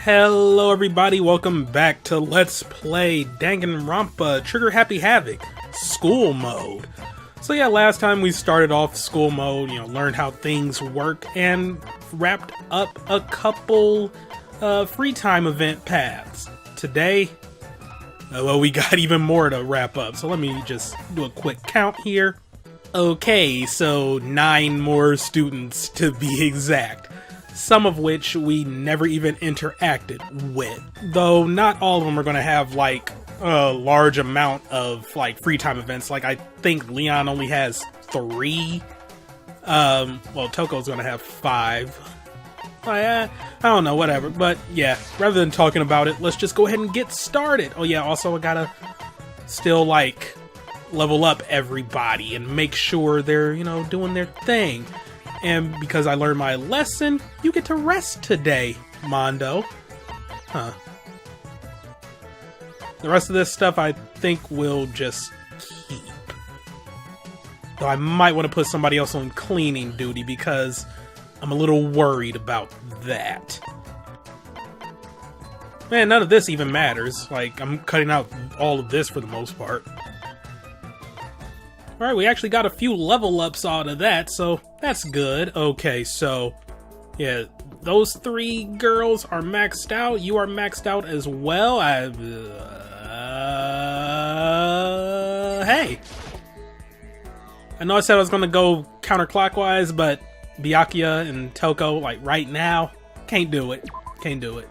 Hello everybody, welcome back to Let's Play Danganronpa Trigger Happy Havoc School Mode. So yeah, last time we started off school mode, learned how things work, and wrapped up a couple free time event paths. Today, well, we got even more to wrap up, so let me just do a quick count here. Okay, so 9 more students to be exact. Some of which we never even interacted with. Though not all of them are going to have like a large amount of like free time events. Like I think Leon only has 3. Well, Toko's going to have 5. I don't know, whatever. But yeah, rather than talking about it, let's just go ahead and get started. Oh yeah, also I gotta still like level up everybody and make sure they're, doing their thing. And because I learned my lesson, you get to rest today, Mondo. Huh. The rest of this stuff I think we'll just keep. Though I might want to put somebody else on cleaning duty because I'm a little worried about that. Man, none of this even matters. Like, I'm cutting out all of this for the most part. Alright, we actually got a few level ups out of that, so that's good. Okay, so, yeah, those 3 girls are maxed out. You are maxed out as well. Hey! I know I said I was gonna go counterclockwise, but Byakuya and Toko, like, right now, can't do it. Can't do it.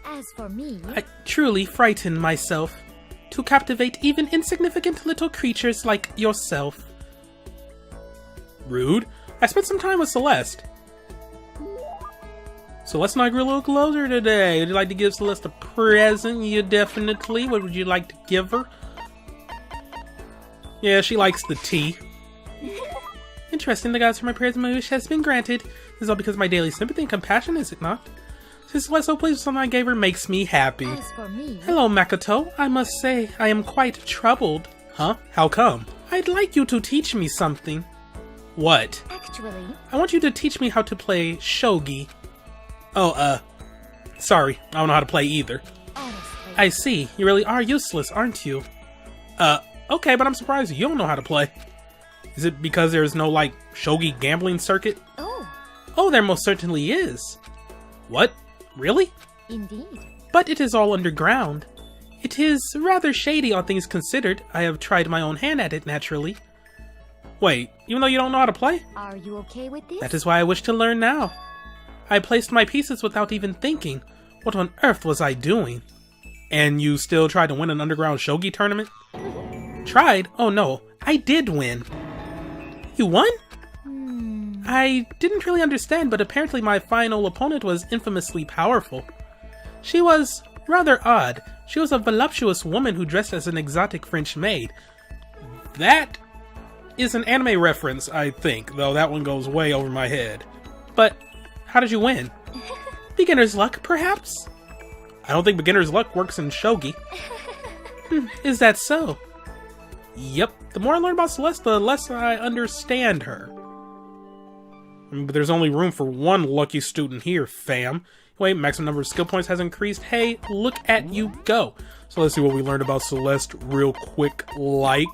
As for me, I truly frighten myself to captivate even insignificant little creatures like yourself. Rude. I spent some time with Celeste. Celeste and I grew a little closer today. Would you like to give Celeste a present? You definitely. What would you like to give her? Yeah, she likes the tea. Interesting, the gods for my prayers and my wish has been granted. This is all because of my daily sympathy and compassion, is it not? Since Celeste so pleased with something I gave her makes me happy. as for me, Hello, Makoto. I must say, I am quite troubled. Huh? How come? I'd like you to teach me something. What? actually, I want you to teach me how to play shogi. Oh, sorry. I don't know how to play either. honestly, I see. You really are useless, aren't you? Okay, but I'm surprised you don't know how to play. Is it because there's no, like, shogi gambling circuit? Oh, there most certainly is. What? Really? indeed. But it is all underground. It is rather shady, all things considered. I have tried my own hand at it, naturally. Wait, even though you don't know how to play? Are you okay with this? That is why I wish to learn now. I placed my pieces without even thinking. What on earth was I doing? And you still tried to win an underground shogi tournament? Tried? Oh no, I did win. You won? I didn't really understand, but apparently my final opponent was infamously powerful. She was rather odd. She was a voluptuous woman who dressed as an exotic French maid. That is an anime reference, I think, though that one goes way over my head. But how did you win? Beginner's luck, perhaps? I don't think beginner's luck works in shogi. Is that so? Yep, the more I learn about Celeste, the less I understand her. But there's only room for 1 lucky student here, fam. Wait, maximum number of skill points has increased. Hey, look at you go. So let's see what we learned about Celeste real quick, like.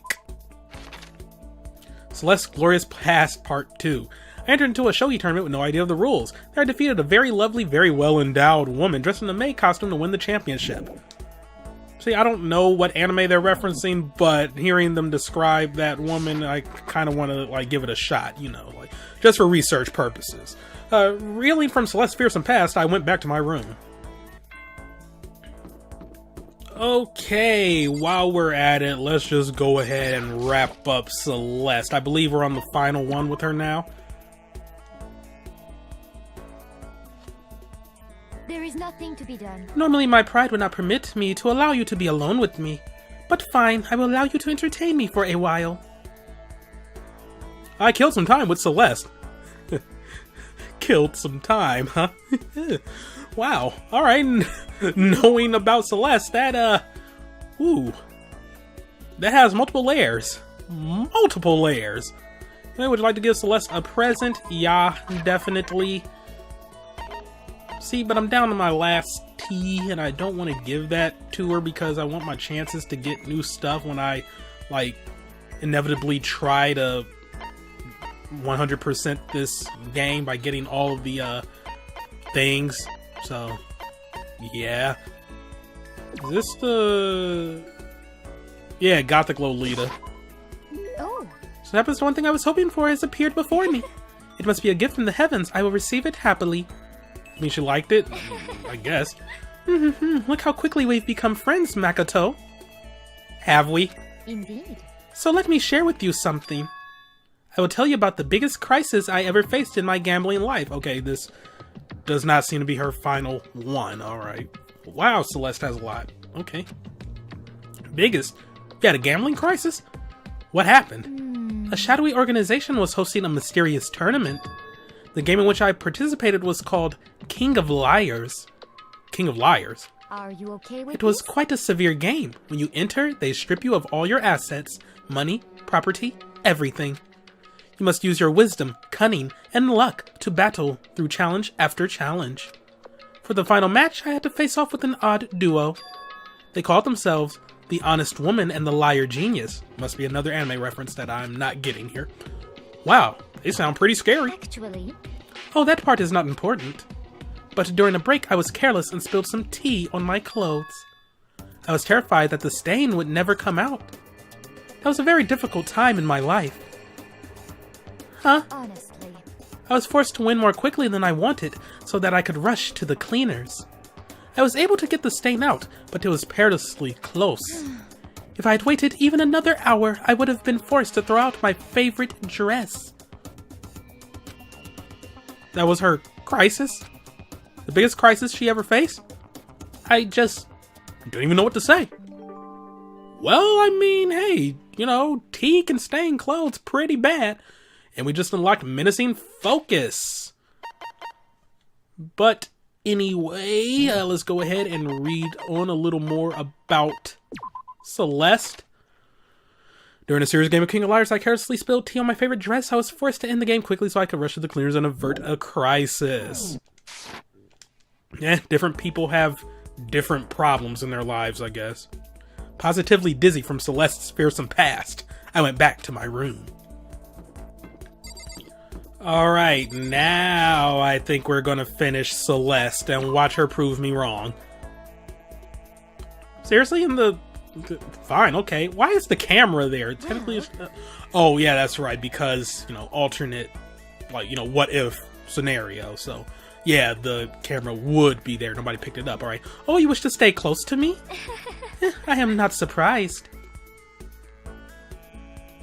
Celeste's Glorious Past Part 2. I entered into a shogi tournament with no idea of the rules. There I defeated a very lovely, very well-endowed woman dressed in a maid costume to win the championship. See, I don't know what anime they're referencing, but hearing them describe that woman, I kind of want to, like, give it a shot, like, just for research purposes. Reeling from Celeste's fearsome past, I went back to my room. Okay, while we're at it, let's just go ahead and wrap up Celeste. I believe we're on the final one with her now. There is nothing to be done. Normally my pride would not permit me to allow you to be alone with me. But fine, I will allow you to entertain me for a while. I killed some time with Celeste. Killed some time, huh? Wow. Alright, knowing about Celeste, that, ooh. That has multiple layers. Multiple layers. Hey, would you like to give Celeste a present? Yeah, definitely. See, but I'm down to my last tea, and I don't want to give that to her because I want my chances to get new stuff when I, like, inevitably try to 100% this game by getting all of the things. So, yeah. Is this the... Yeah, Gothic Lolita. Oh. So that was one thing I was hoping for has appeared before me. It must be a gift from the heavens. I will receive it happily. I mean, she liked it? I guess. Look how quickly we've become friends, Makoto. Have we? Indeed. So let me share with you something. I will tell you about the biggest crisis I ever faced in my gambling life. Okay, this does not seem to be her final one. Alright. Wow, Celeste has a lot. Okay. Biggest? You had a gambling crisis? What happened? A shadowy organization was hosting a mysterious tournament. The game in which I participated was called King of Liars. King of Liars? Are you okay with It was this? quite a severe game. When you enter, they strip you of all your assets, money, property, everything. You must use your wisdom, cunning, and luck to battle through challenge after challenge. For the final match, I had to face off with an odd duo. They called themselves the Honest Woman and the Liar Genius. Must be another anime reference that I'm not getting here. Wow, they sound pretty scary. Actually, Oh, that part is not important. But during a break, I was careless and spilled some tea on my clothes. I was terrified that the stain would never come out. That was a very difficult time in my life. honestly, I was forced to win more quickly than I wanted, so that I could rush to the cleaners. I was able to get the stain out, but it was perilously close. If I had waited even another hour, I would have been forced to throw out my favorite dress. That was her crisis? The biggest crisis she ever faced? I just don't even know what to say. Well, I mean, hey, you know, tea can stain clothes pretty bad. And we just unlocked Menacing Focus. But anyway, let's go ahead and read on a little more about Celeste. During a serious game of King of Liars, I carelessly spilled tea on my favorite dress. I was forced to end the game quickly so I could rush to the cleaners and avert a crisis. Yeah, different people have different problems in their lives, I guess. Positively dizzy from Celeste's fearsome past, I went back to my room. Alright, now I think we're gonna finish Celeste and watch her prove me wrong. Seriously? Fine, okay. Why is the camera there? Technically, it's... oh, yeah, that's right, because, you know, alternate, like, you know, what if scenario, so... yeah, the camera would be there. Nobody picked it up, alright. Oh, you wish to stay close to me? I am not surprised.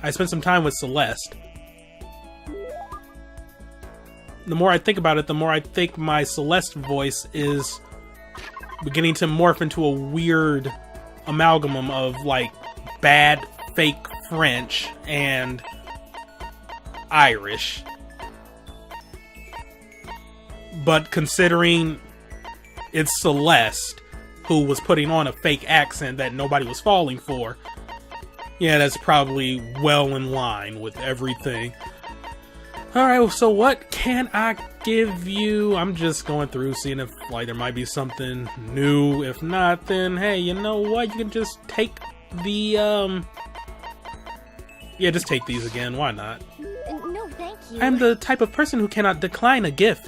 I spent some time with Celeste. The more I think about it, the more I think my Celeste voice is beginning to morph into a weird amalgam of, like, bad fake French and Irish. But considering it's Celeste who was putting on a fake accent that nobody was falling for, yeah, that's probably well in line with everything. Alright, so what can I give you? I'm just going through, seeing if, like, there might be something new. If not, then, hey, you know what? You can just take the, yeah, just take these again. Why not? no, thank you. I'm the type of person who cannot decline a gift,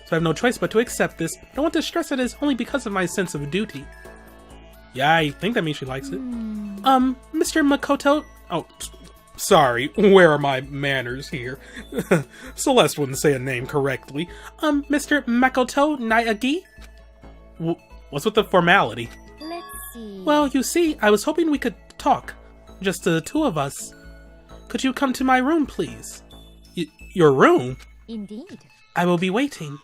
so I have no choice but to accept this. I don't want to stress it as only because of my sense of duty. Yeah, I think that means she likes it. Mr. Makoto... oh, sorry, where are my manners here? Celeste wouldn't say a name correctly. Mr. Makoto Naegi? What's with the formality? Let's see. Well, you see, I was hoping we could talk. Just the two of us. Could you come to my room, please? Your room? Indeed. I will be waiting.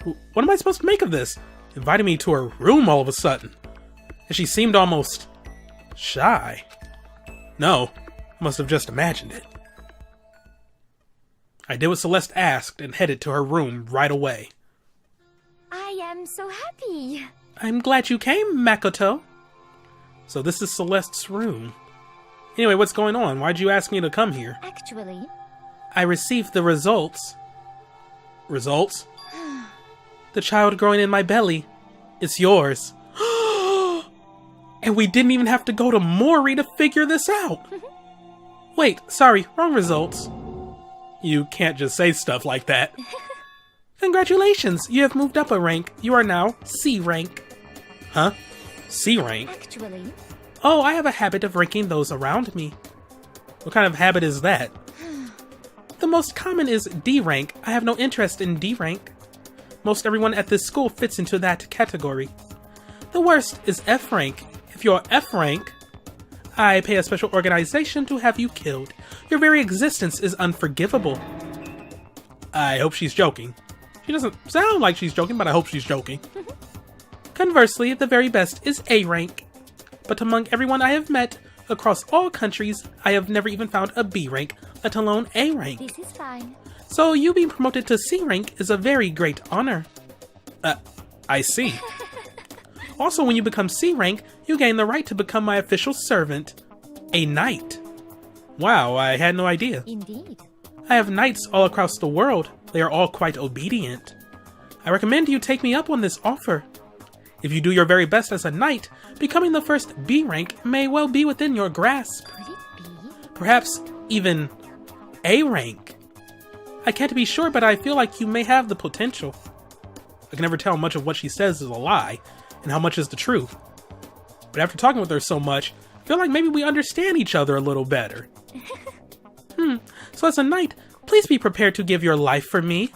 What am I supposed to make of this? Inviting me to her room all of a sudden. And she seemed almost shy. No, must have just imagined it. I did what Celeste asked and headed to her room right away. I am so happy. I'm glad you came, Makoto. So this is Celeste's room. Anyway, what's going on? Why'd you ask me to come here? Actually, I received the results. Results? The child growing in my belly. It's yours. And we didn't even have to go to Mori to figure this out. Wait, sorry, wrong results. You can't just say stuff like that. Congratulations, you have moved up a rank. You are now C rank. Huh? C rank? actually, Oh, I have a habit of ranking those around me. What kind of habit is that? The most common is D rank. I have no interest in D rank. Most everyone at this school fits into that category. The worst is F rank. If you're F rank, I pay a special organization to have you killed. Your very existence is unforgivable. I hope she's joking. She doesn't sound like she's joking, but I hope she's joking. Conversely, the very best is A rank. But among everyone I have met, across all countries, I have never even found a B rank, let alone A rank. this is fine. So you being promoted to C rank is a very great honor. I see. Also, when you become C rank, you gain the right to become my official servant, a knight. Wow, I had no idea. Indeed. I have knights all across the world. They are all quite obedient. I recommend you take me up on this offer. If you do your very best as a knight, becoming the first B rank may well be within your grasp. Could it be? Perhaps even A rank. I can't be sure, but I feel like you may have the potential. I can never tell how much of what she says is a lie, and how much is the truth. But after talking with her so much, I feel like maybe we understand each other a little better. So as a knight, please be prepared to give your life for me.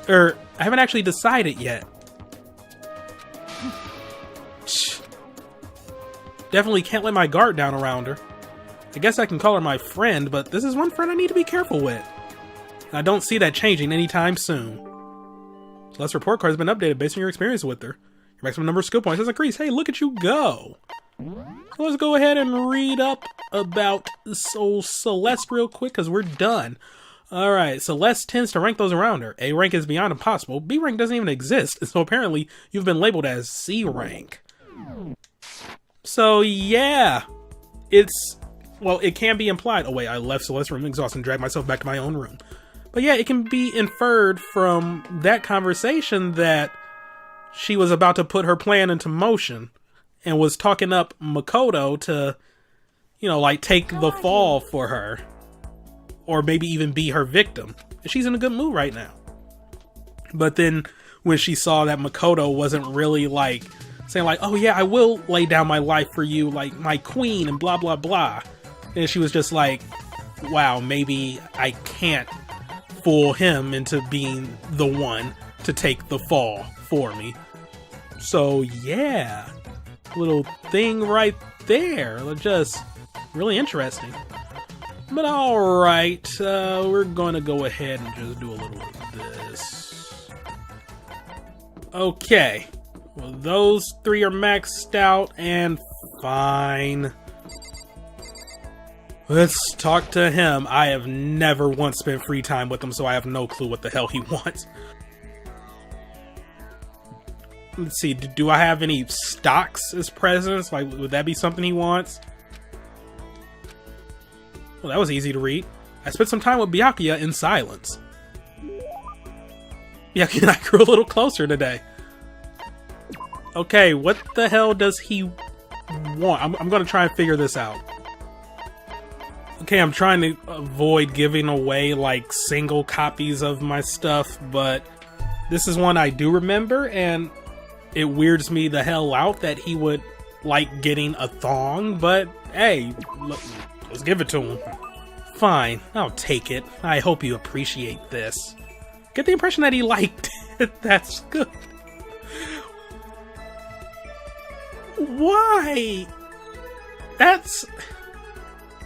I haven't actually decided yet. Definitely can't let my guard down around her. I guess I can call her my friend, but this is one friend I need to be careful with. And I don't see that changing anytime soon. Celeste's report card has been updated based on your experience with her. Your maximum number of skill points has increased. Hey, look at you go! So let's go ahead and read up about Celeste real quick, because we're done. Alright, Celeste tends to rank those around her. A rank is beyond impossible. B rank doesn't even exist, so apparently you've been labeled as C rank. So yeah, it can be implied. Oh wait, I left Celeste's room exhausted and dragged myself back to my own room. But yeah, it can be inferred from that conversation that she was about to put her plan into motion and was talking up Makoto to, take the fall for her. Or maybe even be her victim. And she's in a good mood right now. But then when she saw that Makoto wasn't really saying oh yeah, I will lay down my life for you, like my queen and blah blah blah. And she was just like, wow, maybe I can't fool him into being the one to take the fall for me. So yeah, little thing right there. Just really interesting. But alright, we're gonna go ahead and just do a little of this. Okay. Well, those three are maxed out and fine. Let's talk to him. I have never once spent free time with him, so I have no clue what the hell he wants. Let's see, do I have any stocks as presents? Would that be something he wants? Well, that was easy to read. I spent some time with Byakuya in silence. Byakuya and I grew a little closer today. Okay, what the hell does he want? I'm gonna try and figure this out. Okay, I'm trying to avoid giving away single copies of my stuff, but this is one I do remember, and it weirds me the hell out that he would like getting a thong, but hey, let's give it to him. Fine, I'll take it. I hope you appreciate this. Get the impression that he liked it. That's good. Why? That's...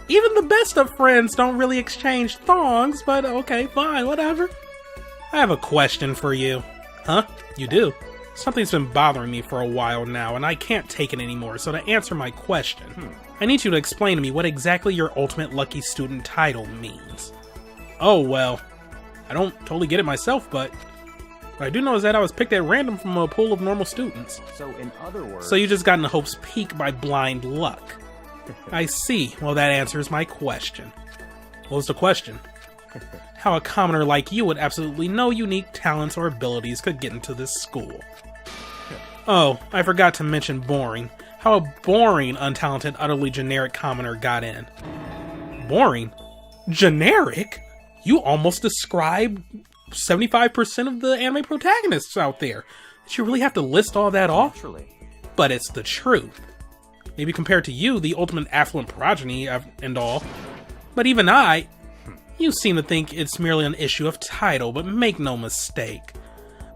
Even the best of friends don't really exchange thongs, but okay, fine, whatever. I have a question for you. Huh? You do? Something's been bothering me for a while now, and I can't take it anymore, so to answer my question, I need you to explain to me what exactly your ultimate lucky student title means. Oh, well, I don't totally get it myself, but what I do know is that I was picked at random from a pool of normal students. So in other words... So you just got in Hope's Peak by blind luck. I see. Well, that answers my question. What was the question? How a commoner like you with absolutely no unique talents or abilities could get into this school. Oh, I forgot to mention boring. How a boring, untalented, utterly generic commoner got in. Boring? Generic? You almost described 75% of the anime protagonists out there. Did you really have to list all that off? Naturally. But it's the truth. Maybe compared to you, the ultimate affluent progeny and all. But even you seem to think it's merely an issue of title, but make no mistake.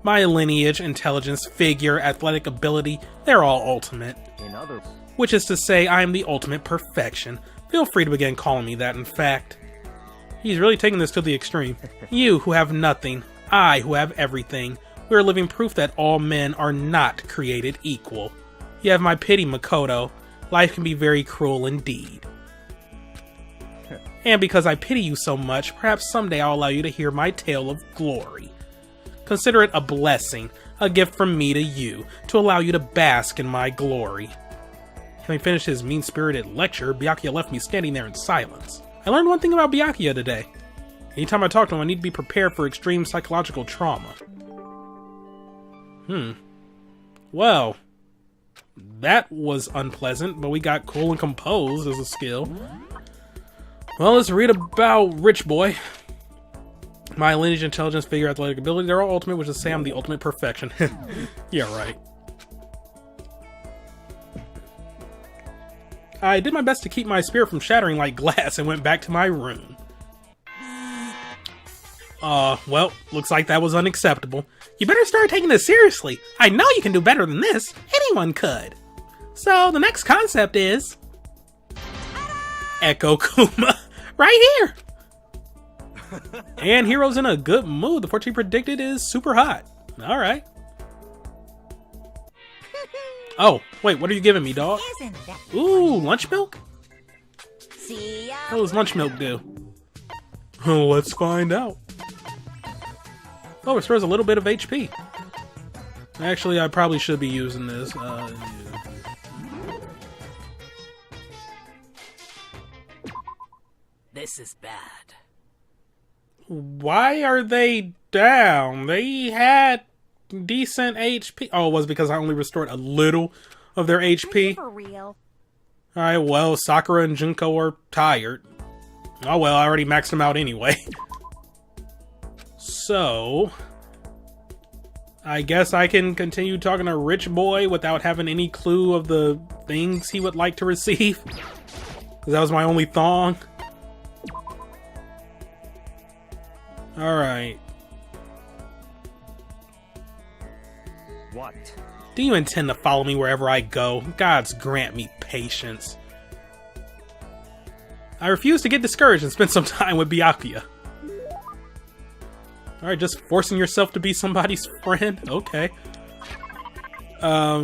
My lineage, intelligence, figure, athletic ability, they're all ultimate. In others. Which is to say, I am the ultimate perfection. Feel free to begin calling me that, in fact. He's really taking this to the extreme. You who have nothing, I who have everything. We are living proof that all men are not created equal. You have my pity, Makoto. Life can be very cruel indeed. And because I pity you so much, perhaps someday I'll allow you to hear my tale of glory. Consider it a blessing, a gift from me to you, to allow you to bask in my glory. Having finished his mean-spirited lecture, Byakuya left me standing there in silence. I learned one thing about Byakuya today. Anytime I talk to him, I need to be prepared for extreme psychological trauma. Well, that was unpleasant, but we got cool and composed as a skill. Well, let's read about Rich Boy. My lineage, intelligence, figure, athletic ability, they're all ultimate, which is to say I'm the ultimate perfection. Yeah, right. I did my best to keep my spirit from shattering like glass and went back to my room. Well, looks like that was unacceptable. You better start taking this seriously. I know you can do better than this. Anyone could. So, the next concept is... Echo Kuma. Right here! And Hero's in a good mood. The fortune predicted is super hot. Alright. Oh, wait, what are you giving me, dog? Ooh, lunch milk? What does lunch milk do? Let's find out. Oh, it restores a little bit of HP. Actually, I probably should be using this. This is bad. Why are they down? They had decent HP. Oh, it was because I only restored a little of their HP. For real. Alright, well, Sakura and Junko are tired. Oh well, I already maxed them out anyway. So... I guess I can continue talking to Rich Boy without having any clue of the things he would like to receive. Because that was my only thong. Alright. What? Do you intend to follow me wherever I go? Gods grant me patience. I refuse to get discouraged and spend some time with Byakuya. Alright, just forcing yourself to be somebody's friend? Okay. I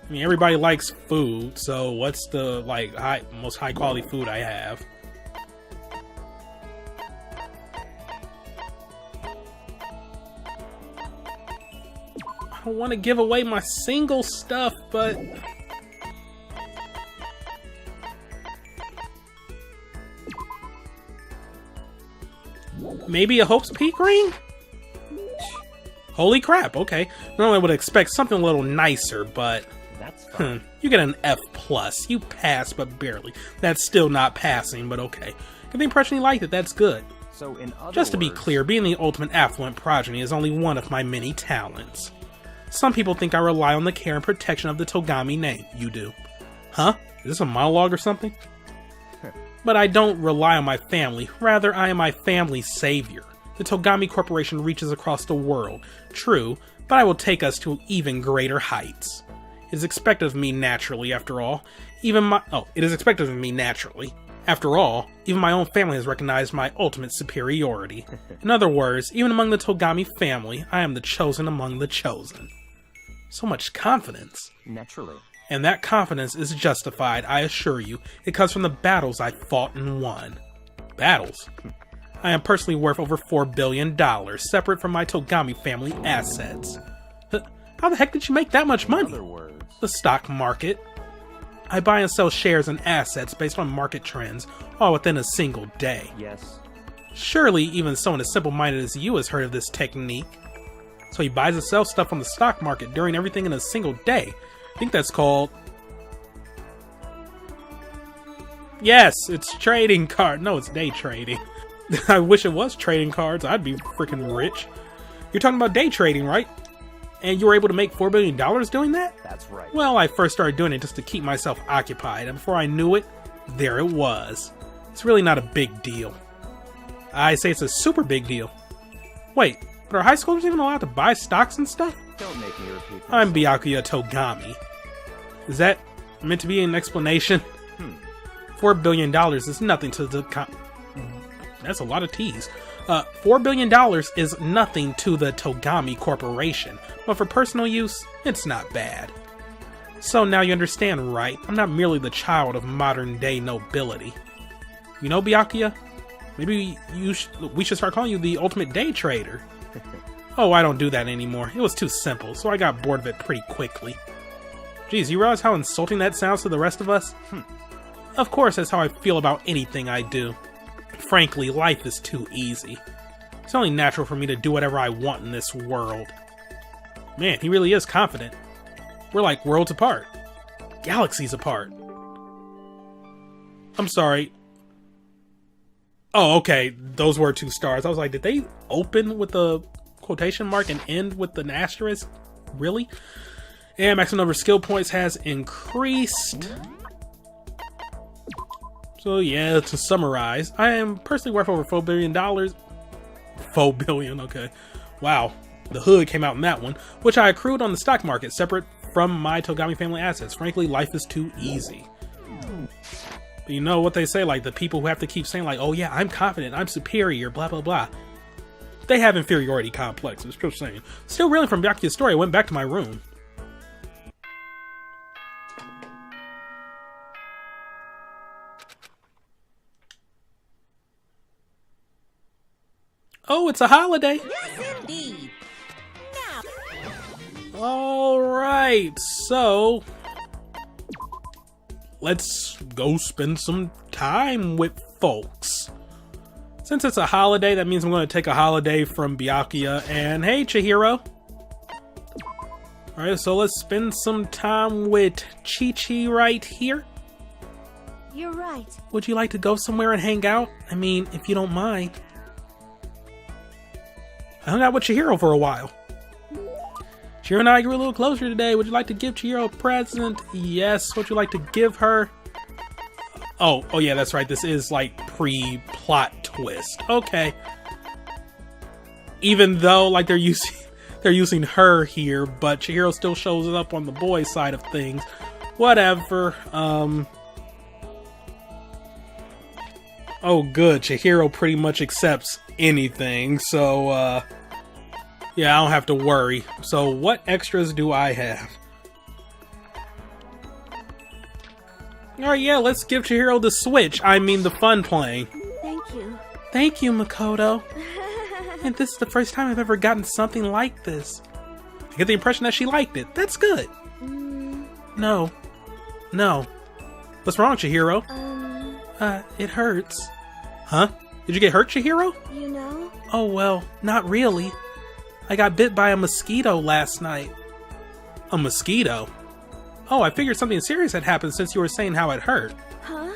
mean, everybody likes food, so what's the, like, most high quality food I have? I don't want to give away my single stuff, but... Maybe a Hope's Peak ring? Holy crap, okay. Normally I would expect something a little nicer, but... That's fine. You get an F+. You pass, but barely. That's still not passing, but okay. Give the impression you liked it, that's good. So in other Just to be words, clear, being the ultimate affluent progeny is only one of my many talents. Some people think I rely on the care and protection of the Togami name. You do. Huh? Is this a monologue or something? But I don't rely on my family. Rather, I am my family's savior. The Togami Corporation reaches across the world. True, but I will take us to even greater heights. It is expected of me naturally, after all. It is expected of me naturally. After all, even my own family has recognized my ultimate superiority. In other words, even among the Togami family, I am the chosen among the chosen. So much confidence. naturally. And that confidence is justified, I assure you. It comes from the battles I fought and won. Battles? I am personally worth over $4 billion, separate from my Togami family assets. How the heck did you make that much In money? other words, The stock market. I buy and sell shares and assets based on market trends, all within a single day. Yes. Surely even someone as simple-minded as you has heard of this technique. So he buys and sells stuff on the stock market during everything in a single day. I think that's called... Yes, it's trading card. No, it's day trading. I wish it was trading cards. I'd be freaking rich. You're talking about day trading, right? And you were able to make $4 billion doing that? That's right. Well, I first started doing it just to keep myself occupied, and before I knew it, there it was. It's really not a big deal. I say it's a super big deal. Wait, but are high schoolers even allowed to buy stocks and stuff? Don't make me repeat myself. I'm Byakuya Togami. Is that meant to be an explanation? $4 billion is nothing to the... That's a lot of T's. $4 billion is nothing to the Togami Corporation, but for personal use, it's not bad. So now you understand, right? I'm not merely the child of modern-day nobility. You know, Byakuya? Maybe we should start calling you the ultimate day trader. Oh, I don't do that anymore. It was too simple, so I got bored of it pretty quickly. Geez, you realize how insulting that sounds to the rest of us? Of course, that's how I feel about anything I do. Frankly, life is too easy. It's only natural for me to do whatever I want in this world. Man, he really is confident. We're like worlds apart. Galaxies apart. I'm sorry. Oh, okay. Those were 2 stars. I was like, did they open with a quotation mark and end with an asterisk? Really? And maximum number of skill points has increased. So yeah, to summarize, I am personally worth over $4 billion. $4 billion, okay. Wow, the hood came out in that one, which I accrued on the stock market, separate from my Togami family assets. Frankly, life is too easy. But you know what they say, like the people who have to keep saying like, oh yeah, I'm confident, I'm superior, blah blah blah. They have inferiority complexes, just saying. Still reeling from Byakuya's story, I went back to my room. Oh, it's a holiday. Yes, indeed. Now. Alright, so let's go spend some time with folks. Since it's a holiday, that means I'm going to take a holiday from Byakuya. And hey, Chihiro. Alright, so let's spend some time with Chi-Chi right here. You're right. Would you like to go somewhere and hang out? I mean, if you don't mind. I hung out with Chihiro for a while. Chihiro and I grew a little closer today. Would you like to give Chihiro a present? Yes. Would you like to give her... Oh yeah, that's right. This is like pre-plot twist. Okay. Even though like they're using her here, but Chihiro still shows up on the boy side of things. Whatever. Oh good, Chihiro pretty much accepts anything, so yeah, I don't have to worry. So what extras do I have? Alright, yeah, let's give Chihiro the Switch. I mean the fun playing. Thank you. Thank you, Makoto. And this is the first time I've ever gotten something like this. I get the impression that she liked it. That's good. No. What's wrong, Chihiro? It hurts. Huh? Did you get hurt, Chihiro? You know? Oh well, not really. I got bit by a mosquito last night. A mosquito? Oh, I figured something serious had happened since you were saying how it hurt. Huh?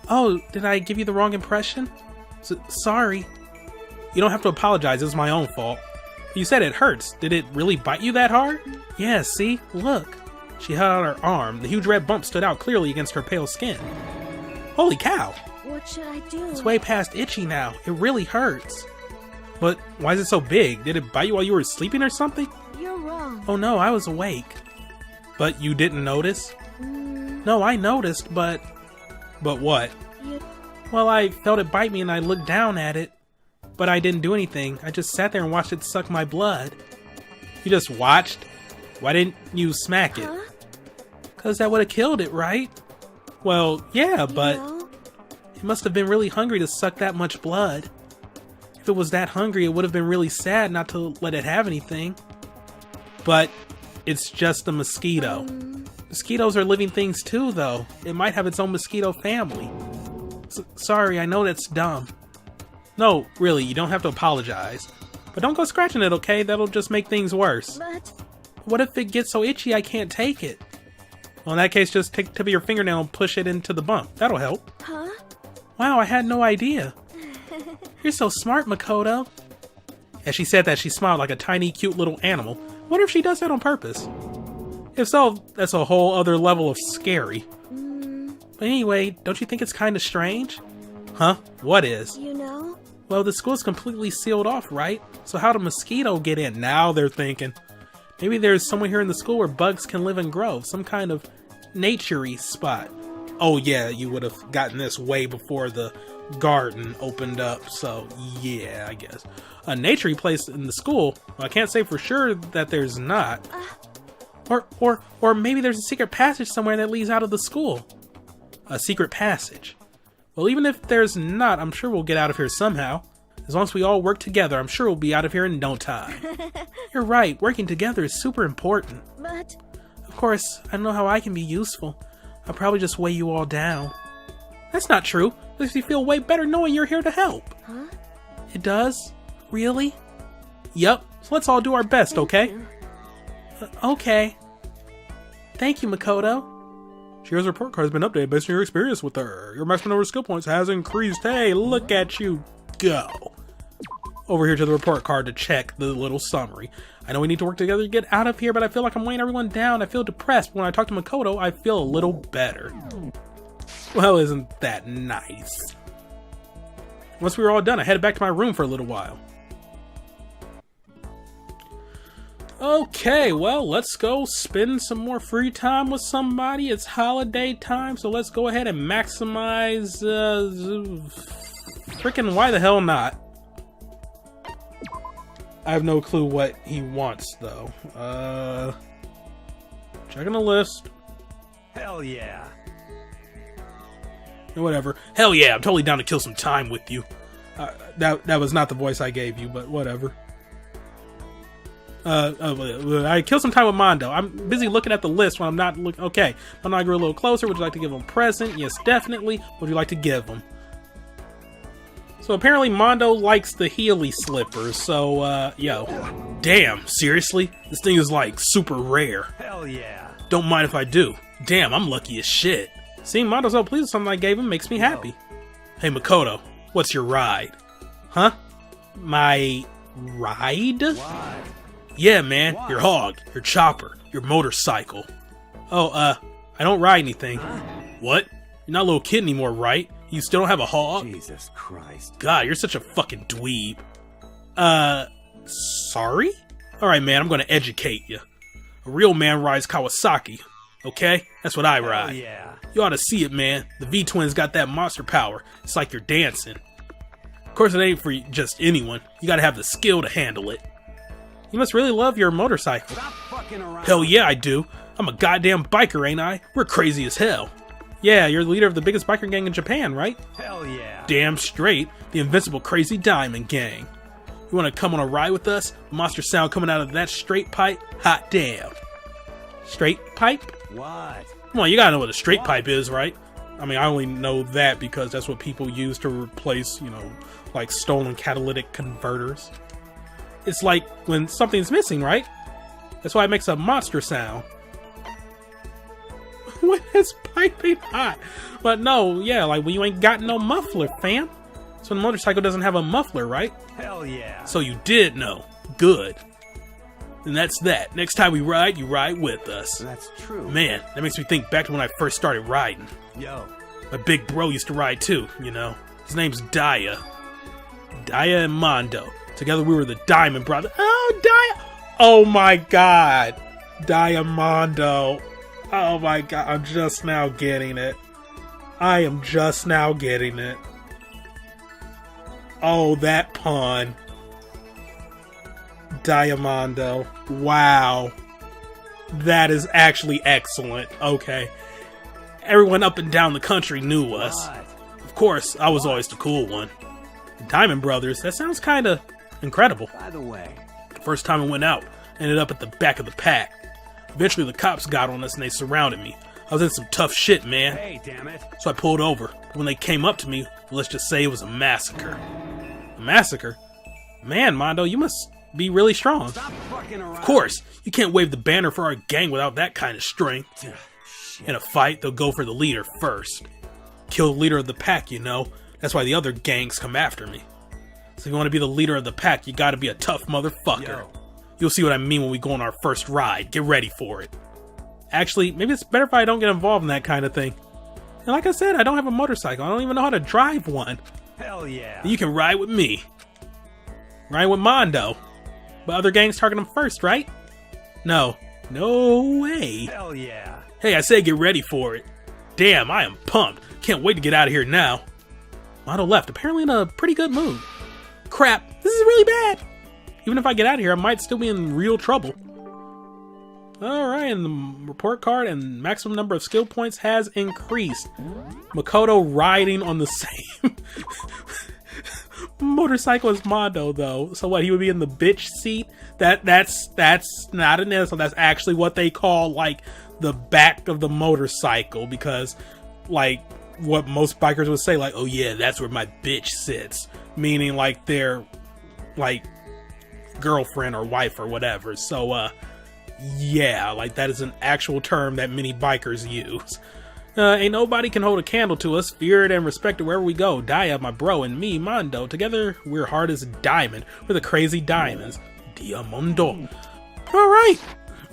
Oh, did I give you the wrong impression? Sorry. You don't have to apologize, it was my own fault. You said it hurts. Did it really bite you that hard? Yeah, see? Look. She held out her arm. The huge red bump stood out clearly against her pale skin. Holy cow! What should I do? It's way past itchy now. It really hurts. But why is it so big? Did it bite you while you were sleeping or something? You're wrong. Oh no, I was awake. But you didn't notice? No, I noticed, but... But what? Well, I felt it bite me and I looked down at it. But I didn't do anything. I just sat there and watched it suck my blood. You just watched? Why didn't you smack it? 'Cause that would have killed it, right? Well, yeah, but... It must have been really hungry to suck that much blood. If it was that hungry, it would have been really sad not to let it have anything. But it's just a mosquito. Mosquitoes are living things too, though. It might have its own mosquito family. Sorry, I know that's dumb. No, really, you don't have to apologize. But don't go scratching it, okay? That'll just make things worse. But What if it gets so itchy I can't take it? Well, in that case, just take the tip of your fingernail and push it into the bump. That'll help. huh? Wow, I had no idea. You're so smart, Makoto. As she said that, she smiled like a tiny, cute little animal. Wonder if she does that on purpose. If so, that's a whole other level of scary. But anyway, don't you think it's kind of strange? Huh? What is? You know? Well, the school's completely sealed off, right? So how did mosquito get in? Now they're thinking. Maybe there's somewhere here in the school where bugs can live and grow. Some kind of nature-y spot. Oh yeah, you would have gotten this way before the garden opened up. So yeah, I guess. A nature-y place in the school? Well, I can't say for sure that there's not. Or maybe there's a secret passage somewhere that leads out of the school. A secret passage. Well, even if there's not, I'm sure we'll get out of here somehow. As long as we all work together, I'm sure we'll be out of here in no time. You're right, working together is super important. But Of course, I don't know how I can be useful. I'll probably just weigh you all down. That's not true. It makes me feel way better knowing you're here to help. huh? It does? Really? Yup. So let's all do our best, okay? Okay. Thank you, Makoto. Shira's report card has been updated based on your experience with her. Your maximum number of skill points has increased. Hey, look at you go. Over here to the report card to check the little summary. I know we need to work together to get out of here, but I feel like I'm weighing everyone down. I feel depressed. When I talk to Makoto, I feel a little better. Well, isn't that nice? Once we were all done, I headed back to my room for a little while. Okay, well, let's go spend some more free time with somebody. It's holiday time, so let's go ahead and maximize, frickin' why the hell not? I have no clue what he wants, though. Checking the list. Hell yeah. Whatever. Hell yeah, I'm totally down to kill some time with you. That was not the voice I gave you, but whatever. I kill some time with Mondo. I'm busy looking at the list when I'm not looking. Okay, I'm not going a little closer. Would you like to give him a present? Yes, definitely. What would you like to give him? So apparently Mondo likes the Healy slippers. So, yo. Damn, seriously? This thing is like super rare. Hell yeah. Don't mind if I do. Damn, I'm lucky as shit. Seeing Mondo so pleased with something I gave him makes me happy. Hey, Makoto, what's your ride? Huh? My ride? Why? Yeah, man, your hog, your chopper, your motorcycle. Oh, I don't ride anything. What? You're not a little kid anymore, right? You still don't have a hog? Jesus Christ. God, you're such a fucking dweeb. Sorry? Alright, man, I'm gonna educate you. A real man rides Kawasaki, okay? That's what I ride. Hell yeah. You ought to see it, man. The V-Twins got that monster power. It's like you're dancing. Of course, it ain't for just anyone. You gotta have the skill to handle it. You must really love your motorcycle. Stop fucking around. Hell yeah, I do. I'm a goddamn biker, ain't I? We're crazy as hell. Yeah, you're the leader of the biggest biker gang in Japan, right? Hell yeah. Damn straight. The invincible crazy diamond gang. You wanna come on a ride with us? Monster sound coming out of that straight pipe? Hot damn. Straight pipe? What? Come on, you gotta know what a straight pipe is, right? I mean, I only know that because that's what people use to replace, you know, like stolen catalytic converters. It's like when something's missing, right? That's why it makes a monster sound. When it's piping hot. But no, yeah, like when you ain't got no muffler, fam. So the motorcycle doesn't have a muffler, right? Hell yeah. So you did know. Good. And that's that. Next time we ride, you ride with us. That's true. Man, that makes me think back to when I first started riding. Yo. My big bro used to ride too, you know. His name's Daya. Daya and Mondo. Together we were the Diamond Brothers. Oh, Daya! Oh my god! Diamondo. Oh my god, I'm just now getting it. I am just now getting it. Oh, that pun. Diamondo. Wow. That is actually excellent. Okay. Everyone up and down the country knew us. What? Of course, I was always the cool one. Diamond Brothers, that sounds kinda incredible. By the way. First time I went out, ended up at the back of the pack. Eventually the cops got on us and they surrounded me. I was in some tough shit, man. Hey, damn it. So I pulled over. When they came up to me, let's just say it was a massacre. A massacre? Man, Mondo, you must be really strong. Stop fucking around. Of course, you can't wave the banner for our gang without that kind of strength. In a fight, they'll go for the leader first. Kill the leader of the pack, you know. That's why the other gangs come after me. So if you want to be the leader of the pack, you gotta be a tough motherfucker. Yo. You'll see what I mean when we go on our first ride. Get ready for it. Actually, maybe it's better if I don't get involved in that kind of thing. And like I said, I don't have a motorcycle. I don't even know how to drive one. Hell yeah. You can ride with me. Ride with Mondo. But other gangs target him first, right? No. No way. Hell yeah. Hey, I said get ready for it. Damn, I am pumped. Can't wait to get out of here now. Mondo left, apparently in a pretty good mood. Crap, this is really bad. Even if I get out of here, I might still be in real trouble. Alright, and the report card and maximum number of skill points has increased. Makoto riding on the same motorcycle as Mondo, though. So what, he would be in the bitch seat? That's not an insult. That's actually what they call, like, the back of the motorcycle. Because, like, what most bikers would say, like, oh yeah, that's where my bitch sits. Meaning, like, their, like, girlfriend or wife or whatever. So, yeah, like that is an actual term that many bikers use. Ain't nobody can hold a candle to us, feared and respected wherever we go. Daya, my bro, and me, Mondo, together we're hard as diamond. We're the crazy diamonds. Diamondo. Alright.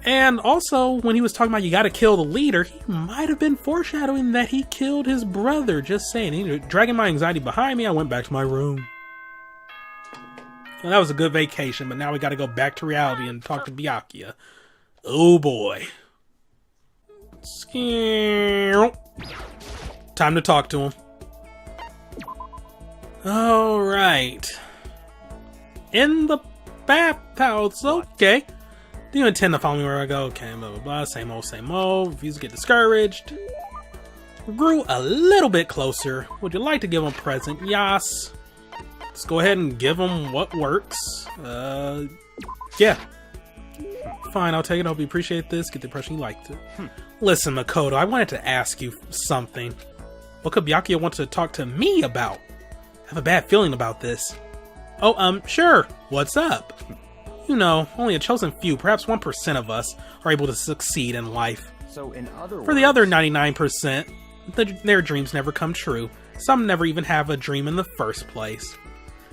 And also, when he was talking about you gotta kill the leader, he might have been foreshadowing that he killed his brother. Just saying. Dragging my anxiety behind me, I went back to my room. Well, that was a good vacation, but now we gotta go back to reality and talk to Byakuya. Oh boy. Time to talk to him. Alright. In the bathhouse, okay. Do you intend to follow me where I go? Okay, blah blah blah, same old, same old. Refuse to get discouraged. Grew a little bit closer. Would you like to give him a present? Yas. Let's go ahead and give him what works. Yeah. Fine, I'll take it. Hope you appreciate this. Get the impression you liked it. Listen, Makoto, I wanted to ask you something. What could Byakuya want to talk to me about? I have a bad feeling about this. Oh, sure. What's up? You know, only a chosen few, perhaps 1% of us, are able to succeed in life. So in other words, For the other 99%, their dreams never come true. Some never even have a dream in the first place.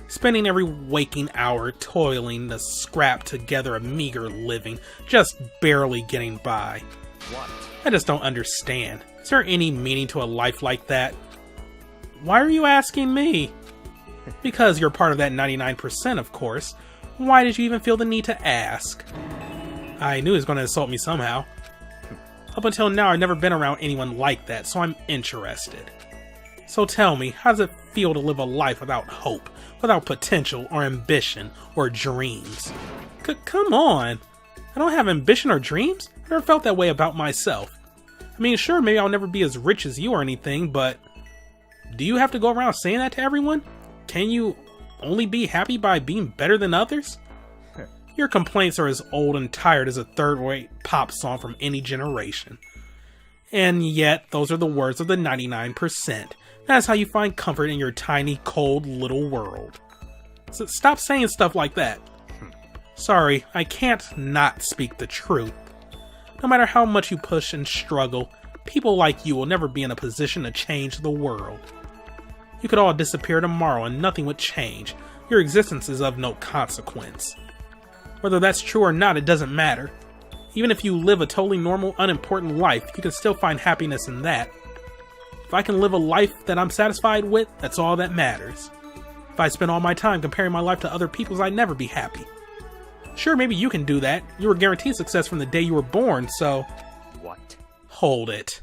Spending every waking hour toiling to scrap together a meager living, just barely getting by. What? I just don't understand. Is there any meaning to a life like that? Why are you asking me? Because you're part of that 99%, of course. Why did you even feel the need to ask? I knew he was going to insult me somehow. Up until now, I've never been around anyone like that, so I'm interested. So tell me, how does it feel to live a life without hope, without potential or ambition or dreams? Come on. I don't have ambition or dreams? I never felt that way about myself. I mean, sure, maybe I'll never be as rich as you or anything, but do you have to go around saying that to everyone? Can you only be happy by being better than others? Your complaints are as old and tired as a third-rate pop song from any generation. And yet, those are the words of the 99%. That's how you find comfort in your tiny, cold little world. So stop saying stuff like that. Sorry, I can't not speak the truth. No matter how much you push and struggle, people like you will never be in a position to change the world. You could all disappear tomorrow and nothing would change. Your existence is of no consequence. Whether that's true or not, it doesn't matter. Even if you live a totally normal, unimportant life, you can still find happiness in that. If I can live a life that I'm satisfied with, that's all that matters. If I spend all my time comparing my life to other people's, I'd never be happy. Sure, maybe you can do that. You were guaranteed success from the day you were born, so... What? Hold it.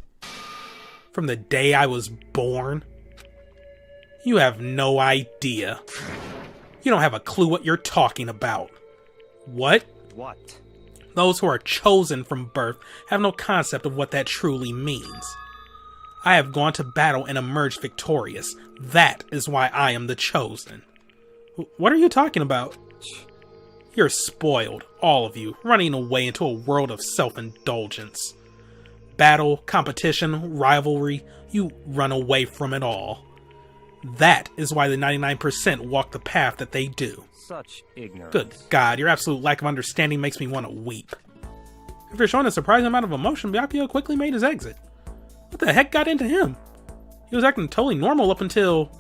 From the day I was born? You have no idea. You don't have a clue what you're talking about. What? What? Those who are chosen from birth have no concept of what that truly means. I have gone to battle and emerged victorious. That is why I am the chosen. What are you talking about? You're spoiled, all of you, running away into a world of self-indulgence. Battle, competition, rivalry, you run away from it all. That is why the 99% walk the path that they do. Such ignorance. Good God, your absolute lack of understanding makes me want to weep. After showing a surprising amount of emotion, Byakuya quickly made his exit. What the heck got into him? He was acting totally normal up until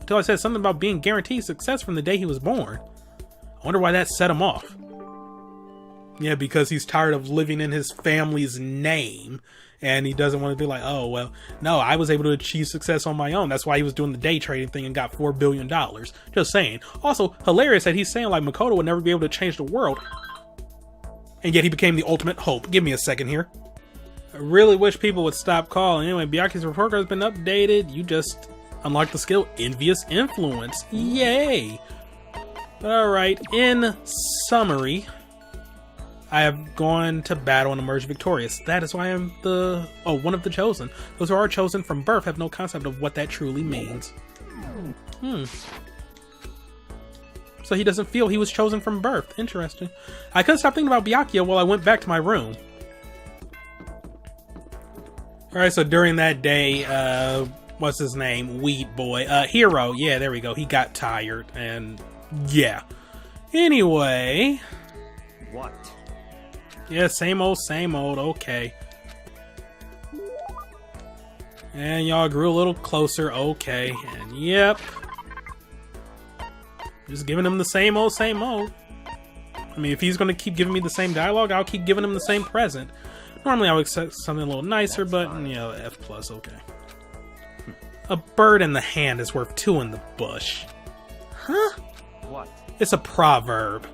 I said something about being guaranteed success from the day he was born. I wonder why that set him off. Yeah, because he's tired of living in his family's name, and he doesn't want to be like, oh, well, no, I was able to achieve success on my own. That's why he was doing the day trading thing and got $4 billion. Just saying. Also, hilarious that he's saying like Makoto would never be able to change the world, and yet he became the ultimate hope. Give me a second here. I really wish people would stop calling. Anyway, Byakuya's report card has been updated. You just unlocked the skill Envious Influence. Yay! Alright, in summary, I have gone to battle and emerged victorious. That is why I'm one of the chosen. Those who are chosen from birth have no concept of what that truly means. So he doesn't feel he was chosen from birth. Interesting. I couldn't stop thinking about Byakuya while I went back to my room. Alright, so during that day, what's his name? Weed Boy. Hero. Yeah, there we go. He got tired, and yeah. Anyway. What? Yeah, same old, okay. And y'all grew a little closer, okay. And yep. Just giving him the same old. I mean, if he's gonna keep giving me the same dialogue, I'll keep giving him the same present. Normally I would accept something a little nicer, but, you know, F+, okay. A bird in the hand is worth 2 in the bush. Huh? What? It's a proverb.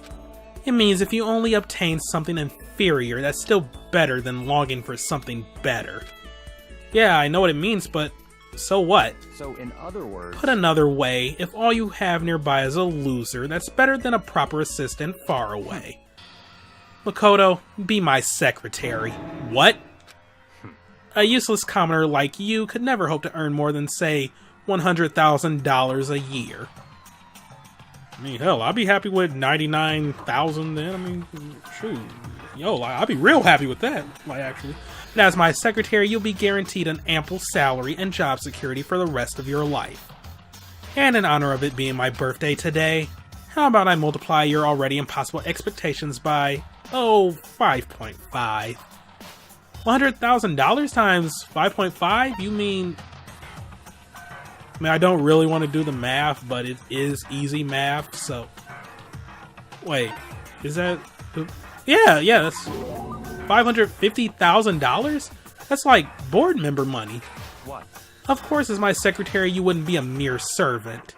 It means if you only obtain something inferior, that's still better than longing for something better. Yeah, I know what it means, but so what? So in other words... Put another way, if all you have nearby is a loser, that's better than a proper assistant far away. Makoto, be my secretary. What? A useless commoner like you could never hope to earn more than, say, $100,000 a year. I mean, hell, I'd be happy with 99,000 then. I mean, shoot. Yo, I'd be real happy with that, like, actually. And as my secretary, you'll be guaranteed an ample salary and job security for the rest of your life. And in honor of it being my birthday today, how about I multiply your already impossible expectations by, 5.5. $100,000 times 5.5? You mean... I mean, I don't really want to do the math, but it is easy math, so... Wait, is that... Yeah, that's... $550,000? That's like board member money. What? Of course, as my secretary, you wouldn't be a mere servant.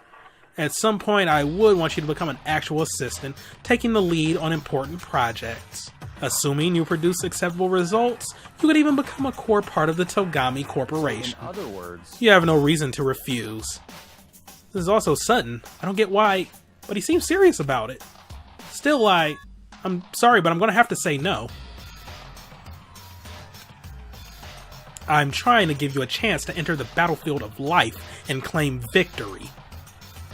At some point, I would want you to become an actual assistant, taking the lead on important projects. Assuming you produce acceptable results, you could even become a core part of the Togami Corporation. In other words... You have no reason to refuse. This is also sudden. I don't get why, but he seems serious about it. Still, I'm sorry, but I'm gonna have to say no. I'm trying to give you a chance to enter the battlefield of life and claim victory.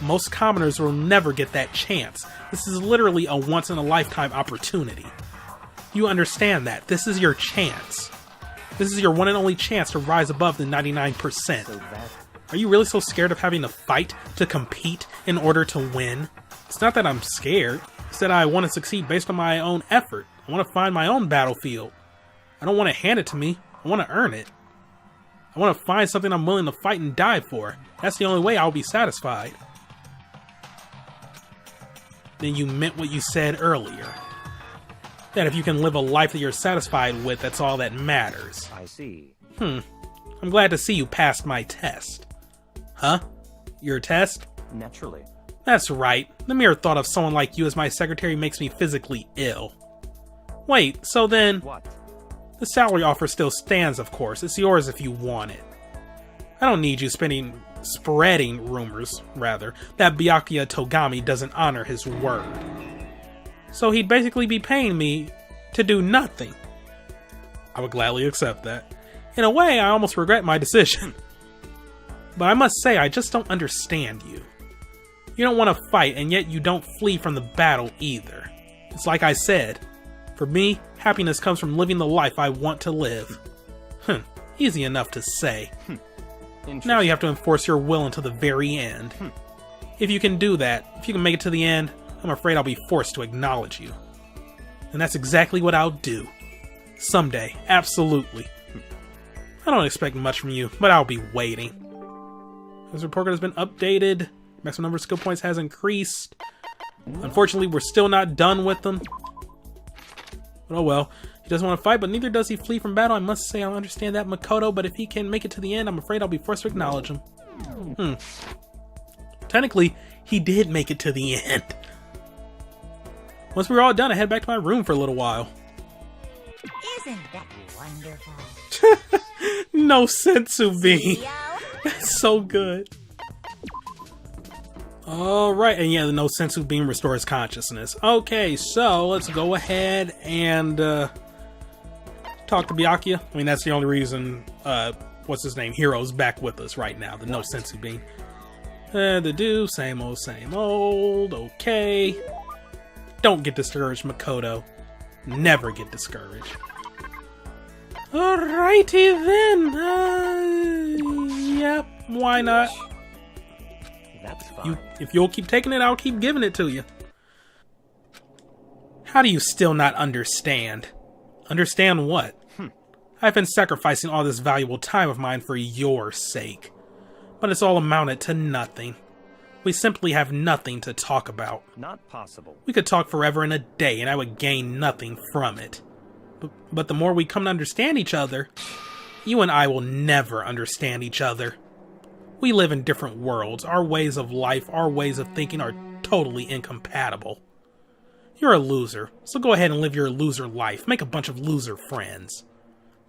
Most commoners will never get that chance. This is literally a once-in-a-lifetime opportunity. You understand that. This is your chance. This is your one and only chance to rise above the 99%. Are you really so scared of having to fight, to compete, in order to win? It's not that I'm scared. It's that I want to succeed based on my own effort. I want to find my own battlefield. I don't want to hand it to me. I want to earn it. I want to find something I'm willing to fight and die for. That's the only way I'll be satisfied. Then you meant what you said earlier. That if you can live a life that you're satisfied with, that's all that matters. I see. I'm glad to see you passed my test. Huh? Your test? Naturally. That's right. The mere thought of someone like you as my secretary makes me physically ill. Wait, so then... What? The salary offer still stands, of course. It's yours if you want it. I don't need you spreading rumors, rather, that Byakuya Togami doesn't honor his word. So he'd basically be paying me to do nothing. I would gladly accept that. In a way, I almost regret my decision. But I must say, I just don't understand you. You don't want to fight, and yet you don't flee from the battle either. It's like I said, for me, happiness comes from living the life I want to live. Easy enough to say. Now you have to enforce your will until the very end. If you can do that, if you can make it to the end, I'm afraid I'll be forced to acknowledge you. And that's exactly what I'll do. Someday, absolutely. I don't expect much from you, but I'll be waiting. This report card has been updated. Maximum number of skill points has increased. Unfortunately, we're still not done with them. But oh well. He doesn't want to fight, but neither does he flee from battle. I must say I understand that, Makoto, but if he can make it to the end, I'm afraid I'll be forced to acknowledge him. Technically, he did make it to the end. Once we were all done, I head back to my room for a little while. Isn't that wonderful? No sensu bean. That's so good. Alright, and yeah, the no sensu beam restores consciousness. Okay, so let's go ahead and talk to Byakuya. I mean, that's the only reason, what's his name, Hero's back with us right now, the no sensu bean. The do, same old, okay. Don't get discouraged, Makoto. Never get discouraged. Alrighty then, yep, why not? That's fine. If you'll keep taking it, I'll keep giving it to you. How do you still not understand? Understand what? I've been sacrificing all this valuable time of mine for your sake. But it's all amounted to nothing. We simply have nothing to talk about. Not possible. We could talk forever and a day, and I would gain nothing from it. But the more we come to understand each other, you and I will never understand each other. We live in different worlds. Our ways of life, our ways of thinking are totally incompatible. You're a loser, so go ahead and live your loser life. Make a bunch of loser friends.